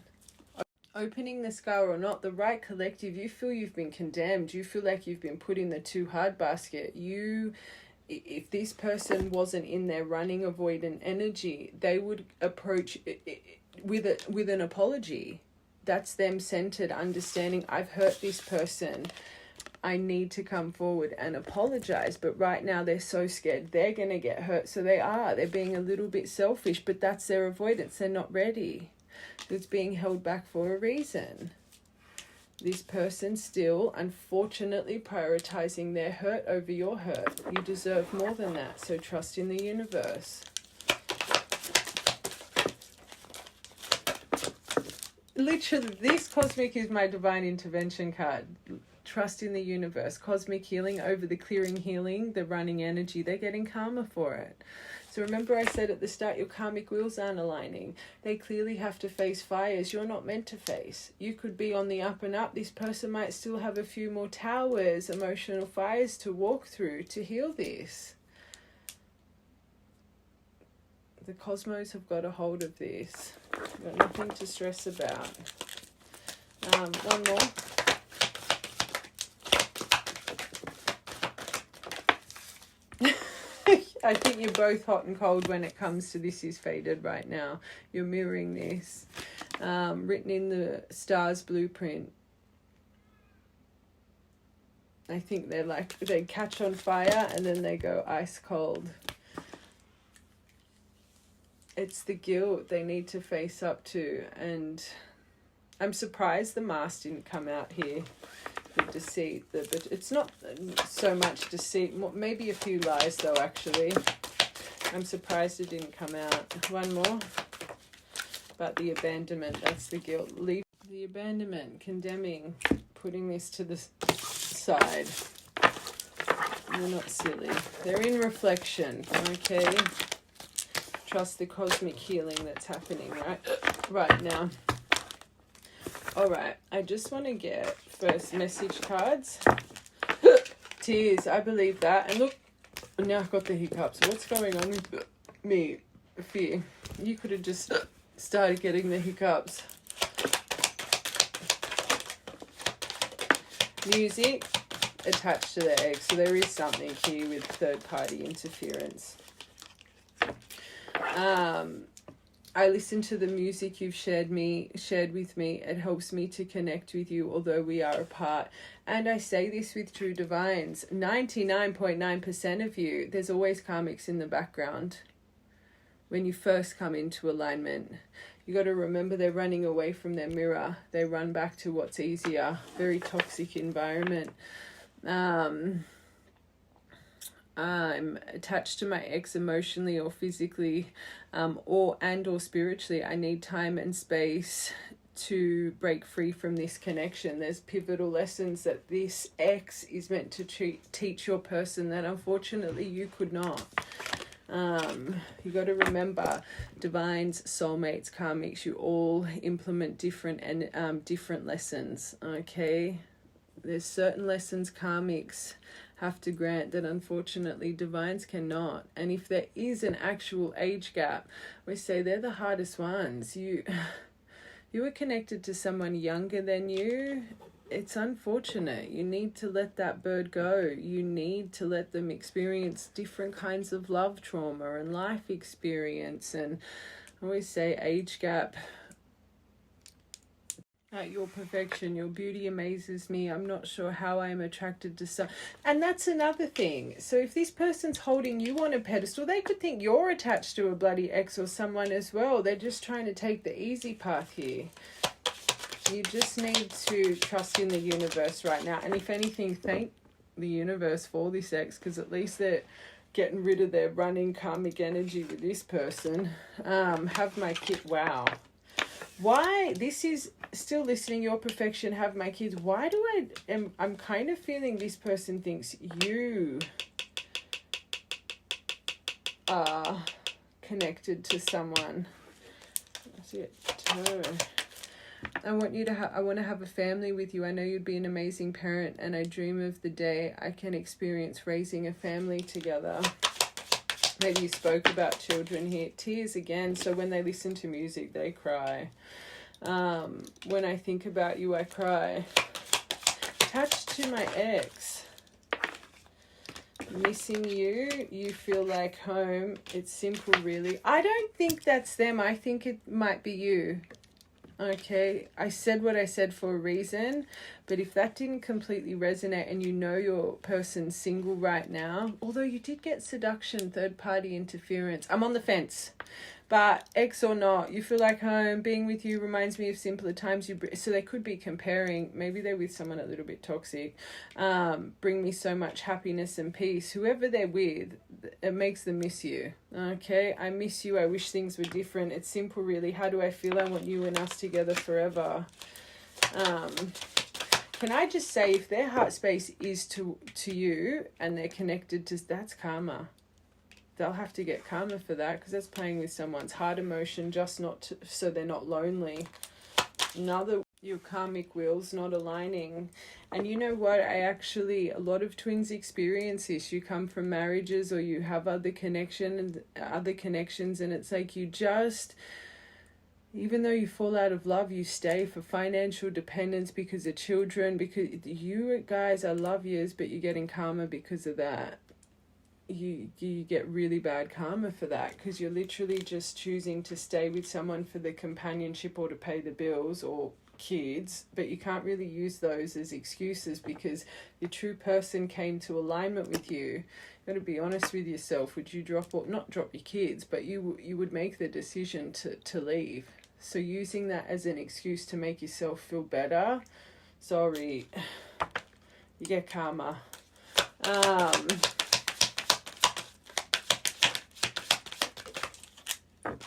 Opening the scar or not, the right collective, you feel you've been condemned. You feel like you've been put in the too hard basket. If this person wasn't in their running avoidant energy, they would approach it with an apology. That's them centered, understanding I've hurt this person. I need to come forward and apologize. But right now they're so scared they're going to get hurt. So they're being a little bit selfish, but that's their avoidance. They're not ready. So it's being held back for a reason. This person still, unfortunately, prioritizing their hurt over your hurt. You deserve more than that. So trust in the universe. Literally, this cosmic is my divine intervention card. Trust in the universe. Cosmic healing over the clearing healing, the running energy. They're getting karma for it. So remember I said at the start, your karmic wheels aren't aligning. They clearly have to face fires you're not meant to face. You could be on the up and up. This person might still have a few more towers, emotional fires to walk through to heal this. The cosmos have got a hold of this. Got nothing to stress about. One more. I think you're both hot and cold when it comes to this is fated right now. You're mirroring this. Written in the stars blueprint. I think they're like, they catch on fire and then they go ice cold. It's the guilt they need to face up to. And I'm surprised the mask didn't come out here. The deceit, but it's not so much deceit, maybe a few lies though actually. I'm surprised it didn't come out. One more. About the abandonment, that's the guilt. Leave the abandonment, condemning, putting this to the side. They're not silly. They're in reflection, okay? Trust the cosmic healing that's happening right now. Alright, I just want to get first message cards. Tears, I believe that. And look, now I've got the hiccups. What's going on with me? Fear. You could have just started getting the hiccups. Music attached to the egg. So there is something here with third-party interference. I listen to the music you've shared with me. It helps me to connect with you, although we are apart. And I say this with true divines. 99.9% of you, there's always karmics in the background. When you first come into alignment, you got to remember they're running away from their mirror. They run back to what's easier. Very toxic environment. I'm attached to my ex emotionally or physically, or spiritually. I need time and space to break free from this connection. There's pivotal lessons that this ex is meant to teach your person that unfortunately you could not. You got to remember, divines, soulmates, karmics, you all implement different and different lessons. Okay, there's certain lessons karmics have to grant that unfortunately divines cannot. And if there is an actual age gap, we say they're the hardest ones. You were connected to someone younger than you. It's unfortunate. You need to let that bird go. You need to let them experience different kinds of love trauma and life experience. And I always say age gap. Your perfection, your beauty amazes me. I'm not sure how I am attracted to some. And that's another thing. So if this person's holding you on a pedestal, they could think you're attached to a bloody ex or someone as well. They're just trying to take the easy path here. You just need to trust in the universe right now. And if anything, thank the universe for this ex, because at least they're getting rid of their running karmic energy with this person. Have my kid. Wow. Why? This is still listening. Your perfection. Have my kids. Why do I'm kind of feeling this person thinks you are connected to someone. That's it. I want you to I want to have a family with you. I know you'd be an amazing parent, and I dream of the day I can experience raising a family together. Maybe you spoke about children here. Tears again. So when they listen to music, they cry. When I think about you, I cry. Attached to my ex. Missing you. You feel like home. It's simple, really. I don't think that's them. I think it might be you. Okay, I said what I said for a reason, but if that didn't completely resonate and you know your person's single right now, although you did get seduction, third-party interference, I'm on the fence. But ex or not, you feel like home, being with you reminds me of simpler times. So they could be comparing, maybe they're with someone a little bit toxic, bring me so much happiness and peace. Whoever they're with, it makes them miss you. Okay, I miss you. I wish things were different. It's simple, really. How do I feel? I want you and us together forever. Can I just say, if their heart space is to you and they're connected to, that's karma. They'll have to get karma for that, because that's playing with someone's heart emotion, just not to, so they're not lonely. Another, your karmic wheels not aligning. And you know what? A lot of twins experience this. You come from marriages, or you have other connections, and it's like you just, even though you fall out of love, you stay for financial dependence because of children, because you guys are love years, but you're getting karma because of that. You get really bad karma for that, because you're literally just choosing to stay with someone for the companionship or to pay the bills or kids, but you can't really use those as excuses, because your true person came to alignment with you. You got to be honest with yourself. Would you not drop your kids, but you would make the decision to leave. So using that as an excuse to make yourself feel better, sorry, you get karma.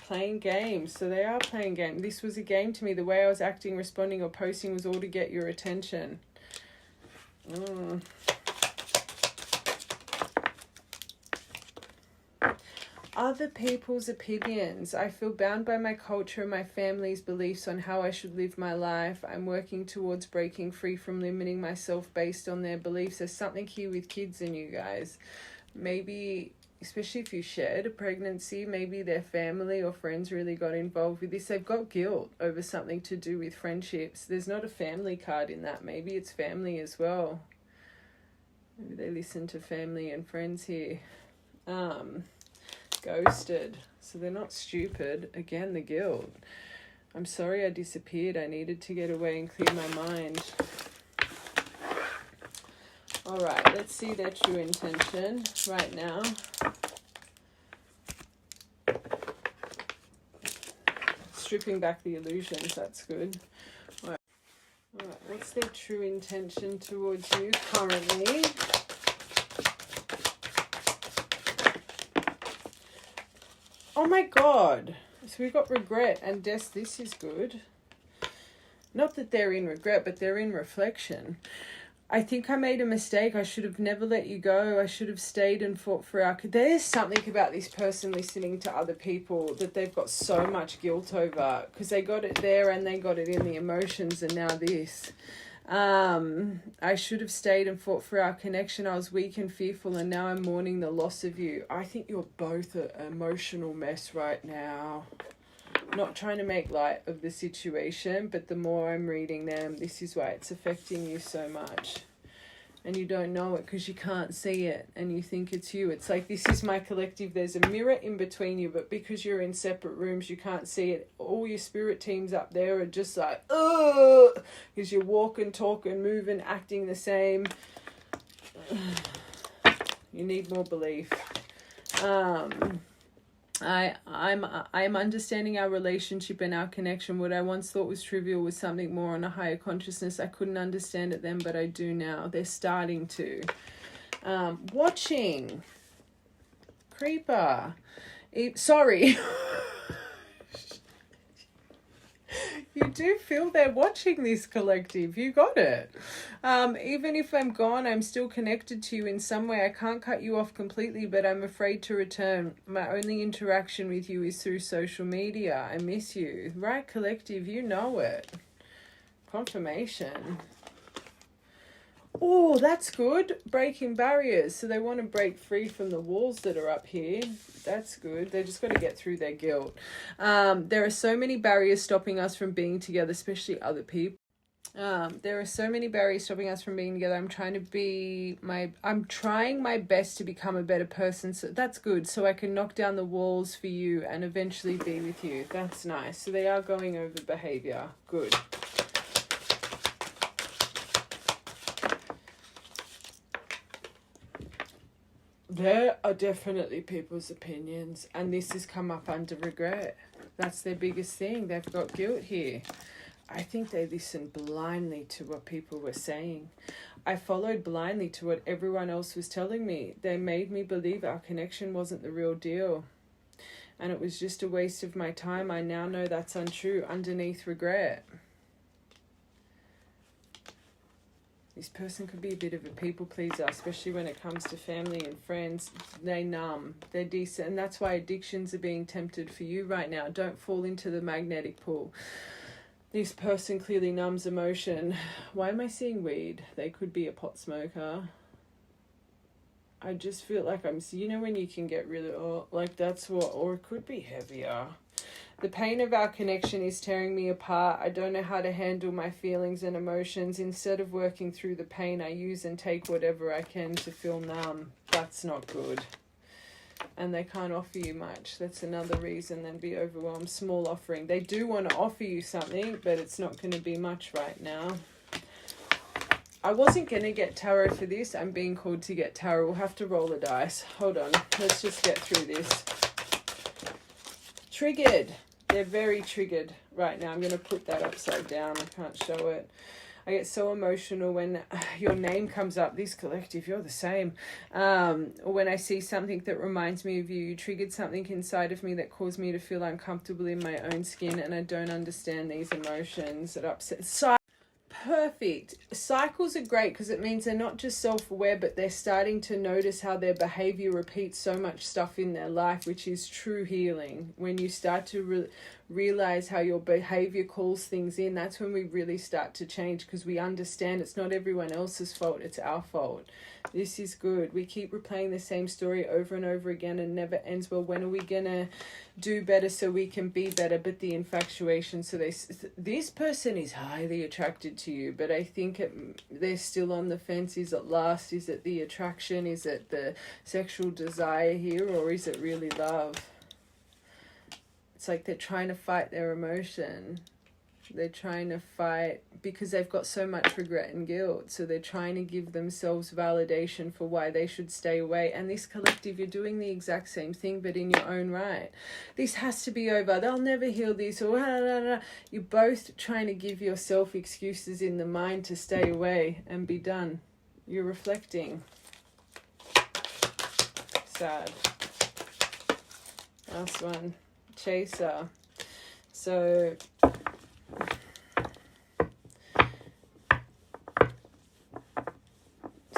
Playing games. So they are playing games. This was a game to me. The way I was acting, responding, or posting was all to get your attention. Other people's opinions. I feel bound by my culture and my family's beliefs on how I should live my life. I'm working towards breaking free from limiting myself based on their beliefs. There's something here with kids and you guys. Maybe, especially if you shared a pregnancy, maybe their family or friends really got involved with this. They've got guilt over something to do with friendships. There's not a family card in that. Maybe it's family as well. Maybe they listen to family and friends here. Ghosted. So they're not stupid. Again, the guilt. I'm sorry I disappeared. I needed to get away and clear my mind. All right, let's see their true intention right now. Stripping back the illusions, that's good. All right, what's their true intention towards you currently? Oh my God. So we've got regret and death. This is good. Not that they're in regret, but they're in reflection. I think I made a mistake. I should have never let you go. I should have stayed and fought for our... There's something about this person listening to other people that they've got so much guilt over, because they got it there and they got it in the emotions, and now this. I should have stayed and fought for our connection. I was weak and fearful, and now I'm mourning the loss of you. I think you're both an emotional mess right now. Not trying to make light of the situation, but the more I'm reading them, this is why it's affecting you so much. And you don't know it because you can't see it, and you think it's you. It's like, this is my collective. There's a mirror in between you, but because you're in separate rooms, you can't see it. All your spirit teams up there are just like, ugh, because you're walking, talking, moving, acting the same. You need more belief. I'm understanding our relationship and our connection. What I once thought was trivial was something more on a higher consciousness. I couldn't understand it then, but I do now. They're starting to. Watching. Creeper. Sorry. You do feel they're watching this collective. You got it. Even if I'm gone, I'm still connected to you in some way. I can't cut you off completely, but I'm afraid to return. My only interaction with you is through social media. I miss you. Right, collective, you know it. Confirmation. Oh, that's good. Breaking barriers. So they want to break free from the walls that are up here. That's good. They just got to get through their guilt. There are so many barriers stopping us from being together, especially other people. There are so many barriers stopping us from being together. I'm trying my best to become a better person. So that's good. So I can knock down the walls for you and eventually be with you. That's nice. So they are going over behavior. Good. There are definitely people's opinions, and this has come up under regret. That's their biggest thing. They've got guilt here. I think they listened blindly to what people were saying. I followed blindly to what everyone else was telling me. They made me believe our connection wasn't the real deal, and it was just a waste of my time. I now know that's untrue. Underneath regret. This person could be a bit of a people pleaser, especially when it comes to family and friends. They numb. They're decent. And that's why addictions are being tempted for you right now. Don't fall into the magnetic pull. This person clearly numbs emotion. Why am I seeing weed? They could be a pot smoker. I just feel like you know when you can get really, like that's what, or it could be heavier. The pain of our connection is tearing me apart. I don't know how to handle my feelings and emotions. Instead of working through the pain, I use and take whatever I can to feel numb. That's not good. And they can't offer you much. That's another reason. Then be overwhelmed. Small offering. They do want to offer you something, but it's not going to be much right now. I wasn't going to get tarot for this. I'm being called to get tarot. We'll have to roll the dice. Hold on. Let's just get through this. Triggered. They're very triggered right now. I'm going to put that upside down. I can't show it. I get so emotional when your name comes up. This collective, you're the same. Or when I see something that reminds me of you. You triggered something inside of me that caused me to feel uncomfortable in my own skin, and I don't understand these emotions that upset. Perfect. Cycles are great because it means they're not just self-aware, but they're starting to notice how their behavior repeats so much stuff in their life, which is true healing. When you start to realize how your behavior calls things in, that's when we really start to change, because we understand it's not everyone else's fault, it's our fault. This is good. We keep replaying the same story over and over again and never ends. Well, when are we gonna do better so we can be better? But the infatuation, so this person is highly attracted to you, but I think they're still on the fence. Is it lust? Is it the attraction? Is it the sexual desire here, or is it really love? It's like they're trying to fight their emotion. They're trying to fight because they've got so much regret and guilt. So they're trying to give themselves validation for why they should stay away. And this collective, you're doing the exact same thing, but in your own right. This has to be over. They'll never heal this. Or you're both trying to give yourself excuses in the mind to stay away and be done. You're reflecting. Sad. Last one. Chaser. So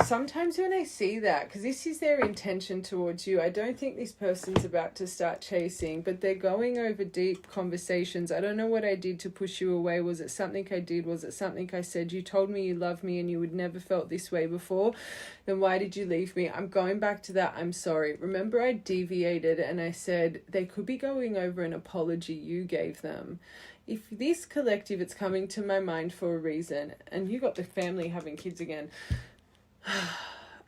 sometimes when I see that, because this is their intention towards you, I don't think this person's about to start chasing, but they're going over deep conversations. I don't know what I did to push you away. Was it something I did? Was it something I said? You told me you love me and you would never felt this way before. Then why did you leave me? I'm going back to that. I'm sorry. Remember, I deviated and I said they could be going over an apology you gave them. If this collective, it's coming to my mind for a reason, and you got the family having kids again.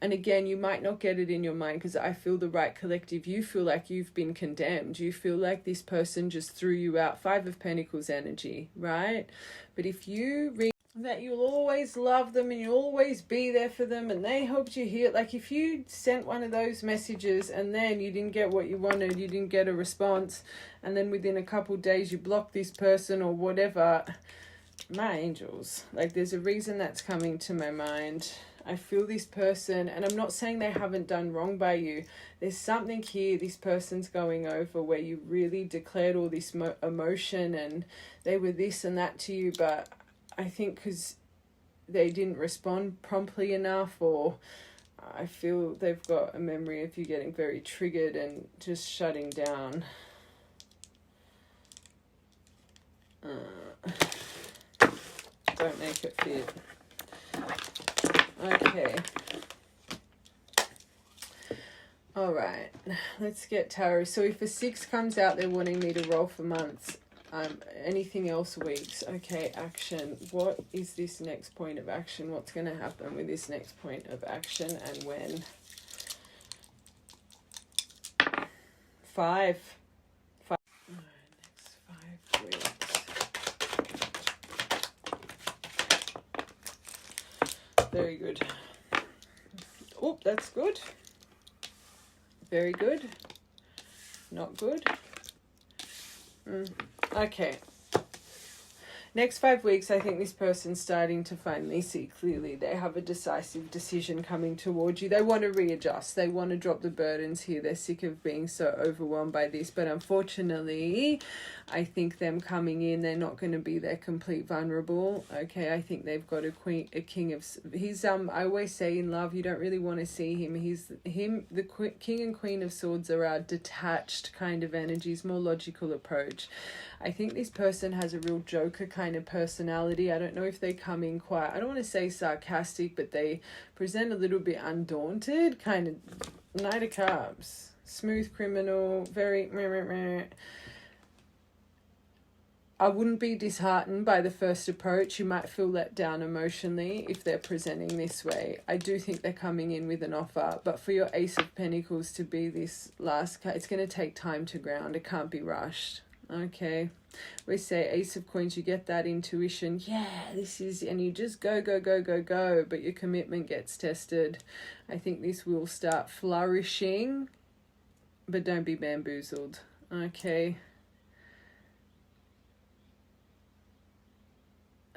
And again, you might not get it in your mind because I feel the right collective. You feel like you've been condemned. You feel like this person just threw you out. 5 of Pentacles energy, right? But if you read that you'll always love them and you'll always be there for them and they helped you heal. Like if you sent one of those messages and then you didn't get what you wanted, you didn't get a response, and then within a couple of days you block this person or whatever, my angels, like there's a reason that's coming to my mind. I feel this person, and I'm not saying they haven't done wrong by you. There's something here this person's going over where you really declared all this emotion and they were this and that to you, but I think because they didn't respond promptly enough, or I feel they've got a memory of you getting very triggered and just shutting down. Don't make it fit. Okay. All right. Let's get tarot. So if a 6 comes out, they're wanting me to roll for months. Anything else, weeks. Okay, action. What is this next point of action? What's going to happen with this next point of action and when? 5. All right, next 5 weeks. Very good. Oh, that's good. Very good. Not good. Okay. Next 5 weeks, I think this person's starting to finally see clearly. They have a decisive decision coming towards you. They want to readjust. They want to drop the burdens here. They're sick of being so overwhelmed by this. But unfortunately, I think them coming in, they're not going to be their complete vulnerable. Okay, I think they've got a king of... He's I always say in love, you don't really want to see him. The king and queen of swords are our detached kind of energies, more logical approach. I think this person has a real joker kind of personality. I don't know if they come in quite, I don't want to say sarcastic, but they present a little bit undaunted, kind of Knight of Cups, smooth criminal, very meh, meh, meh. I wouldn't be disheartened by the first approach. You might feel let down emotionally if they're presenting this way. I do think they're coming in with an offer, but for your Ace of Pentacles to be this last card, it's going to take time to ground. It can't be rushed. Okay, we say Ace of Coins, you get that intuition, yeah, this is, and you just go, but your commitment gets tested. I think this will start flourishing, but don't be bamboozled. Okay.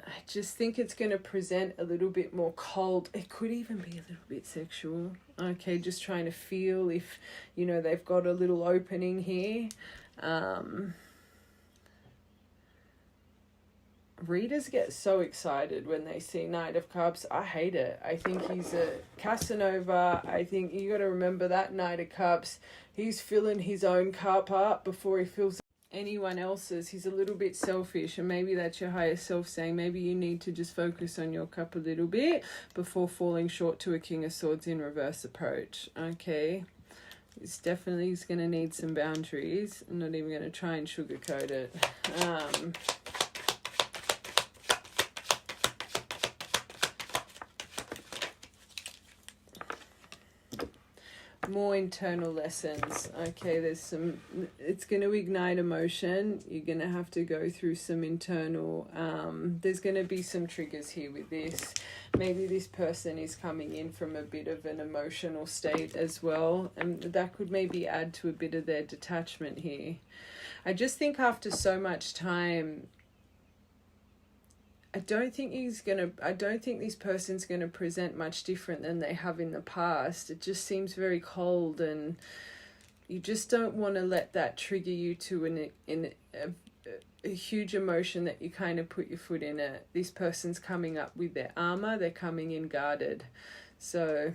I just think it's going to present a little bit more cold. It could even be a little bit sexual. Okay, just trying to feel if, you know, they've got a little opening here. Readers get so excited when they see Knight of Cups. I hate it. I think he's a Casanova. I think you got to remember that Knight of Cups. He's filling his own cup up before he fills anyone else's. He's a little bit selfish, and maybe that's your higher self saying maybe you need to just focus on your cup a little bit before falling short to a King of Swords in reverse approach. Okay. It's definitely going to need some boundaries. I'm not even going to try and sugarcoat it. More internal lessons. Okay, there's some, it's going to ignite emotion. You're going to have to go through some internal, there's going to be some triggers here with this. Maybe this person is coming in from a bit of an emotional state as well, and that could maybe add to a bit of their detachment here. I just think after so much time, I don't think this person's going to present much different than they have in the past. It just seems very cold, and you just don't want to let that trigger you to a huge emotion that you kind of put your foot in it. This person's coming up with their armor. They're coming in guarded. So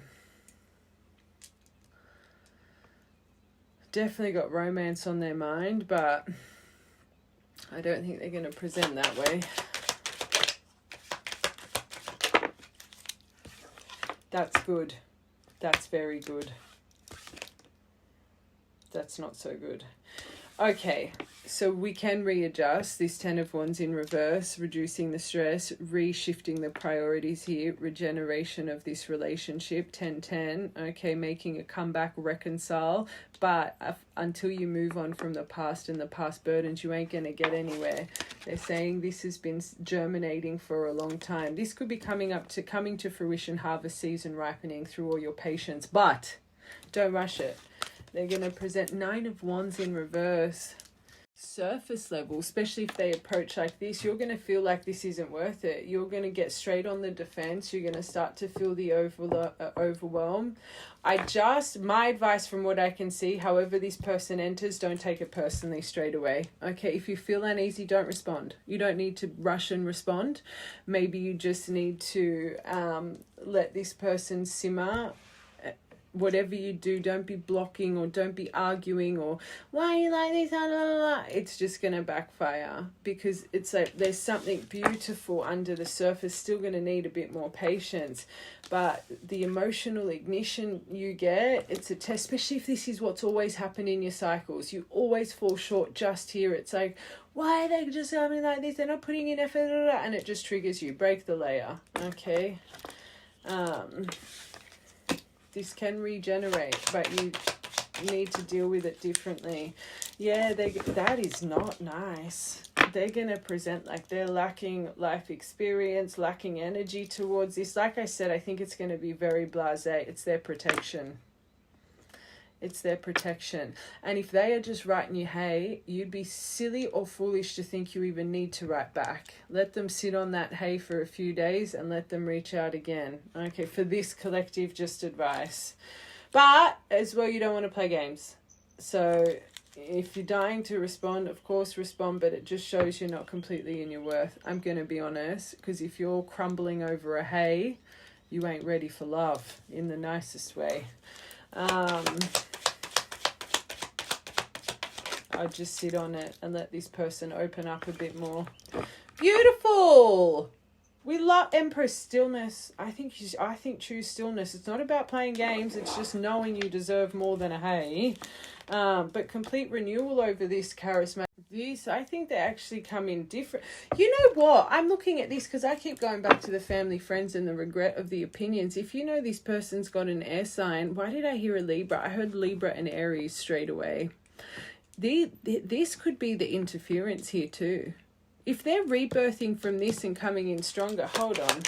definitely got romance on their mind, but I don't think they're going to present that way. That's good. That's very good. That's not so good. Okay, so we can readjust this 10 of Wands in reverse, reducing the stress, reshifting the priorities here, regeneration of this relationship, 10-10, okay, making a comeback, reconcile, but until you move on from the past and the past burdens, you ain't going to get anywhere. They're saying this has been germinating for a long time. This could be coming to fruition, harvest season, ripening through all your patience, but don't rush it. They're going to present 9 of Wands in reverse. Surface level, especially if they approach like this, you're going to feel like this isn't worth it. You're going to get straight on the defense. You're going to start to feel the overwhelm. My advice from what I can see, however this person enters, don't take it personally straight away. Okay, if you feel uneasy, don't respond. You don't need to rush and respond. Maybe you just need to let this person simmer. Whatever you do, don't be blocking or don't be arguing or why are you like this? It's just going to backfire, because it's like there's something beautiful under the surface, still going to need a bit more patience. But the emotional ignition you get, it's a test, especially if this is what's always happened in your cycles. You always fall short just here. It's like, why are they just having like this? They're not putting in effort, and it just triggers you. Break the layer. Okay. This can regenerate, but you need to deal with it differently. Yeah, that is not nice. They're going to present like they're lacking life experience, lacking energy towards this. Like I said, I think it's going to be very blasé. It's their protection. It's their protection. And if they are just writing you, hey, you'd be silly or foolish to think you even need to write back. Let them sit on that hey for a few days and let them reach out again. Okay, for this collective, just advice. But as well, you don't want to play games. So if you're dying to respond, of course respond, but it just shows you're not completely in your worth. I'm going to be honest, because if you're crumbling over a hey, you ain't ready for love in the nicest way. I'll just sit on it and let this person open up a bit more. Beautiful. We love Empress stillness. I think choose stillness. It's not about playing games. It's just knowing you deserve more than a hey. But complete renewal over this charismatic. This, I think they actually come in different. You know what? I'm looking at this because I keep going back to the family, friends, and the regret of the opinions. If you know this person's got an air sign, why did I hear a Libra? I heard Libra and Aries straight away. This could be the interference here too. If they're rebirthing from this and coming in stronger, hold on.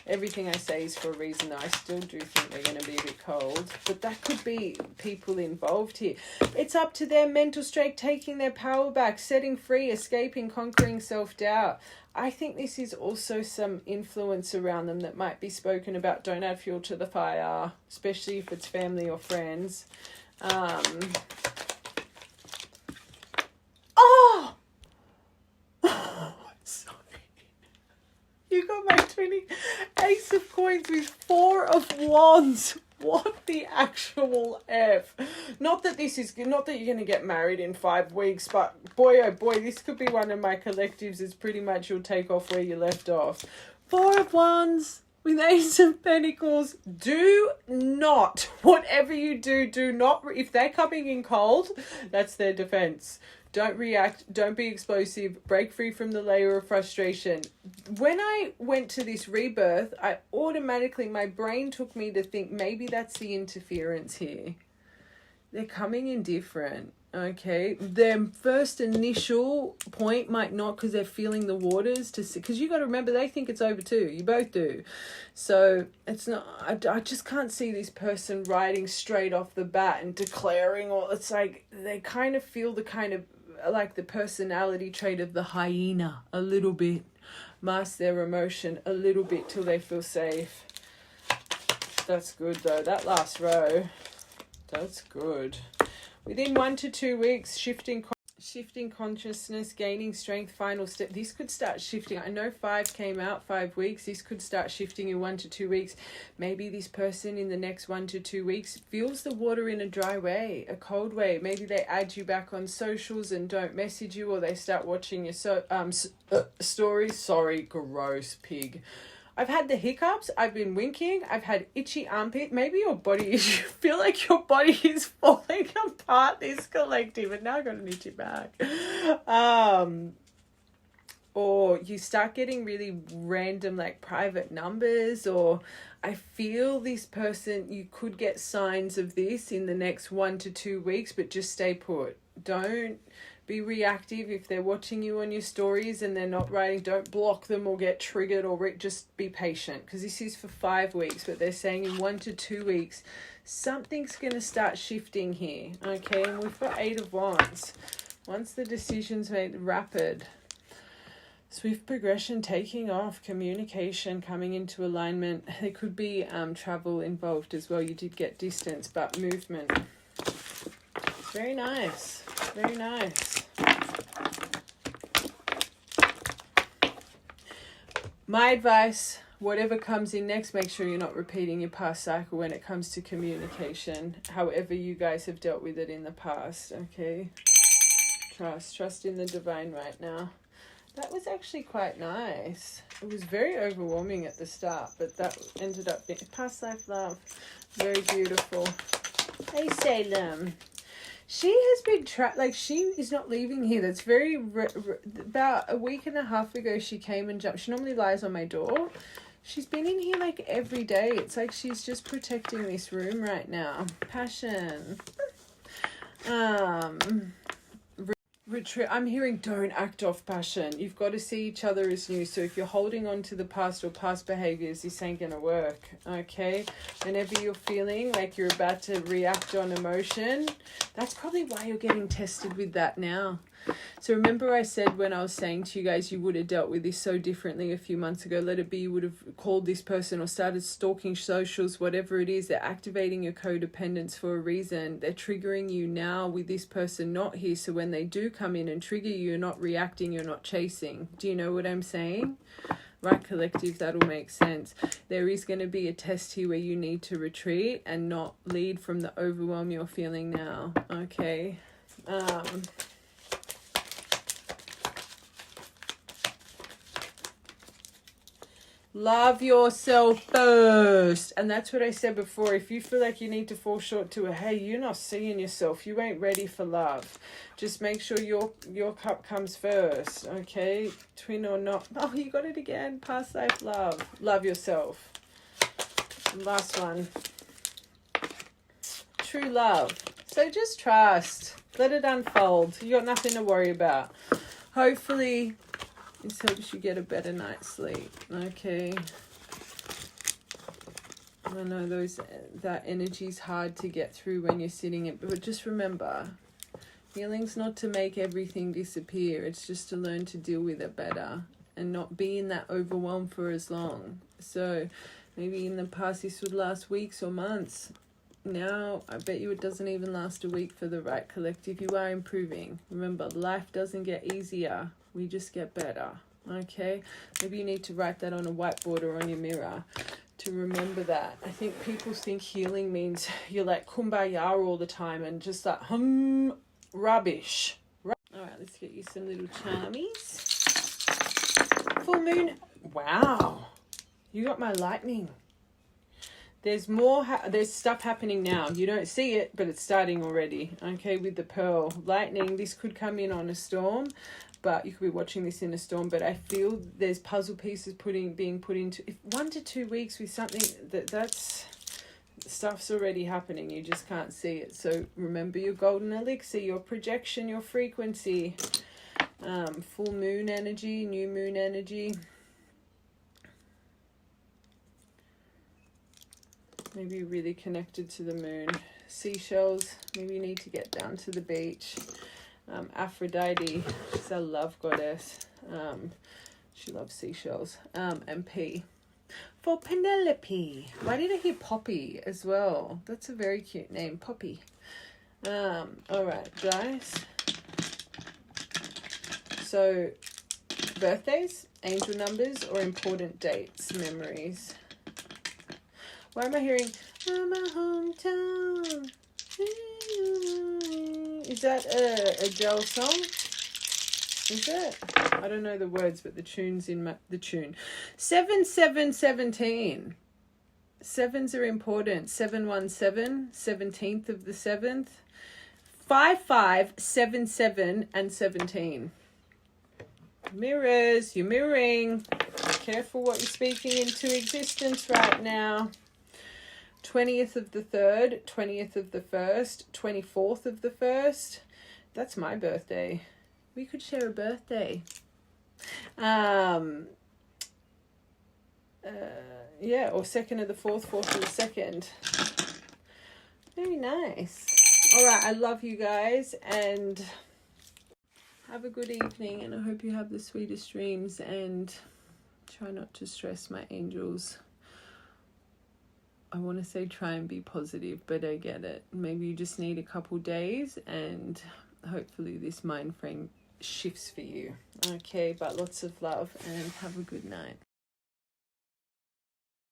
Everything I say is for a reason. I still do think they're going to be a bit cold. But that could be people involved here. It's up to their mental strength, taking their power back, setting free, escaping, conquering self-doubt. I think this is also some influence around them that might be spoken about. Don't add fuel to the fire, especially if it's family or friends. You got my 20 Ace of Coins with 4 of Wands. What the actual F? Not that you're going to get married in 5 weeks, but boy, oh boy, this could be one of my collectives. It's pretty much you'll take off where you left off. 4 of Wands with Ace of Pentacles. Do not, whatever you do not, if they're coming in cold, that's their defense. Don't react. Don't be explosive. Break free from the layer of frustration. When I went to this rebirth, my brain took me to think maybe that's the interference here. They're coming in different. Okay. Their first initial point might not, because they're feeling the waters because you got to remember, they think it's over too. You both do. So it's not, I just can't see this person riding straight off the bat and declaring, or it's like they kind of feel the kind of like the personality trait of the hyena a little bit, mask their emotion a little bit till they feel safe. That's good though. That last row, that's good. Within 1 to 2 weeks, shifting Shifting consciousness, gaining strength, final step. This could start shifting. I know 5 came out, 5 weeks. This could start shifting in 1 to 2 weeks. Maybe this person in the next 1 to 2 weeks feels the water in a dry way, a cold way. Maybe they add you back on socials and don't message you, or they start watching your stories. Sorry, gross pig. I've had the hiccups, I've been winking, I've had itchy armpit. Maybe your body is, you feel like your body is falling apart, this collective, and now I've got an itchy back. Or you start getting really random, like, private numbers, or I feel this person, you could get signs of this in the next 1 to 2 weeks, but just stay put. Don't be reactive if they're watching you on your stories and they're not writing. Don't block them or get triggered, or just be patient, because this is for 5 weeks, but they're saying in 1 to 2 weeks something's going to start shifting here. Okay, and we've got 8 of Wands. Once the decision's made, rapid, swift progression, taking off, communication, coming into alignment. There could be travel involved as well. You did get distance, but movement. Very nice. Very nice. My advice, whatever comes in next, make sure you're not repeating your past cycle when it comes to communication, however you guys have dealt with it in the past, okay? Trust in the divine right now. That was actually quite nice. It was very overwhelming at the start, but that ended up being past life love. Very beautiful. Hey, Salem. She has been she is not leaving here. That's very about a week and a half ago she came and jumped. She normally lies on my door. She's been in here like every day. It's like she's just protecting this room right now. Passion. Retreat. I'm hearing don't act off passion. You've got to see each other as new. So if you're holding on to the past or past behaviors, this ain't gonna work. Okay, whenever you're feeling like you're about to react on emotion, that's probably why you're getting tested with that now. So remember I said when I was saying to you guys you would have dealt with this so differently a few months ago. Let it be you would have called this person or started stalking socials, whatever it is. They're activating your codependence for a reason. They're triggering you now with this person not here. So when they do come in and trigger you, you're not reacting, you're not chasing. Do you know what I'm saying? Right, collective, that'll make sense. There is going to be a test here where you need to retreat and not lead from the overwhelm you're feeling now. Okay. Love yourself first. And that's what I said before. If you feel like you need to fall short to a, hey, you're not seeing yourself, you ain't ready for love. Just make sure your cup comes first. Okay? Twin or not. Oh, you got it again. Past life love. Love yourself. Last one. True love. So just trust. Let it unfold. You got nothing to worry about. Hopefully this helps you get a better night's sleep. Okay. I know that energy is hard to get through when you're sitting in, but just remember, healing's not to make everything disappear. It's just to learn to deal with it better and not be in that overwhelm for as long. So maybe in the past this would last weeks or months. Now I bet you it doesn't even last a week for the right collective. You are improving. Remember, life doesn't get easier. We just get better. Okay? Maybe you need to write that on a whiteboard or on your mirror to remember that. I think people think healing means you're like kumbaya all the time and just like rubbish. Alright, let's get you some little charmies. Full moon. Wow. You got my lightning. There's more, there's stuff happening now. You don't see it, but it's starting already. Okay, with the pearl. Lightning, this could come in on a storm, but you could be watching this in a storm. But I feel there's puzzle pieces being put into 1 to 2 weeks with something that's stuff's already happening. You just can't see it. So remember your golden elixir, your projection, your frequency. Full moon energy, new moon energy. Maybe you're really connected to the moon. Seashells, maybe you need to get down to the beach. Aphrodite, she's a love goddess. She loves seashells. And P for Penelope. Why did I hear Poppy as well? That's a very cute name, Poppy. All right, guys. So, birthdays, angel numbers, or important dates, memories. Why am I hearing, "Oh, my hometown"? Is that a Adele song? Is it? I don't know the words, but the tune's in the tune. 7/7/17. Sevens are important. 7/17, 17th of the 7th. 5/5/7/7 and 17. Mirrors, you're mirroring. Careful what you're speaking into existence right now. 20th of the 3rd, 20th of the 1st, 24th of the 1st. That's my birthday. We could share a birthday. Yeah, or 2nd of the 4th, 4th of the 2nd. Very nice. All right, I love you guys, and have a good evening, and I hope you have the sweetest dreams, and try not to stress, my angels. I want to say try and be positive, but I get it. Maybe you just need a couple days, and hopefully this mind frame shifts for you. Okay, but lots of love, and have a good night.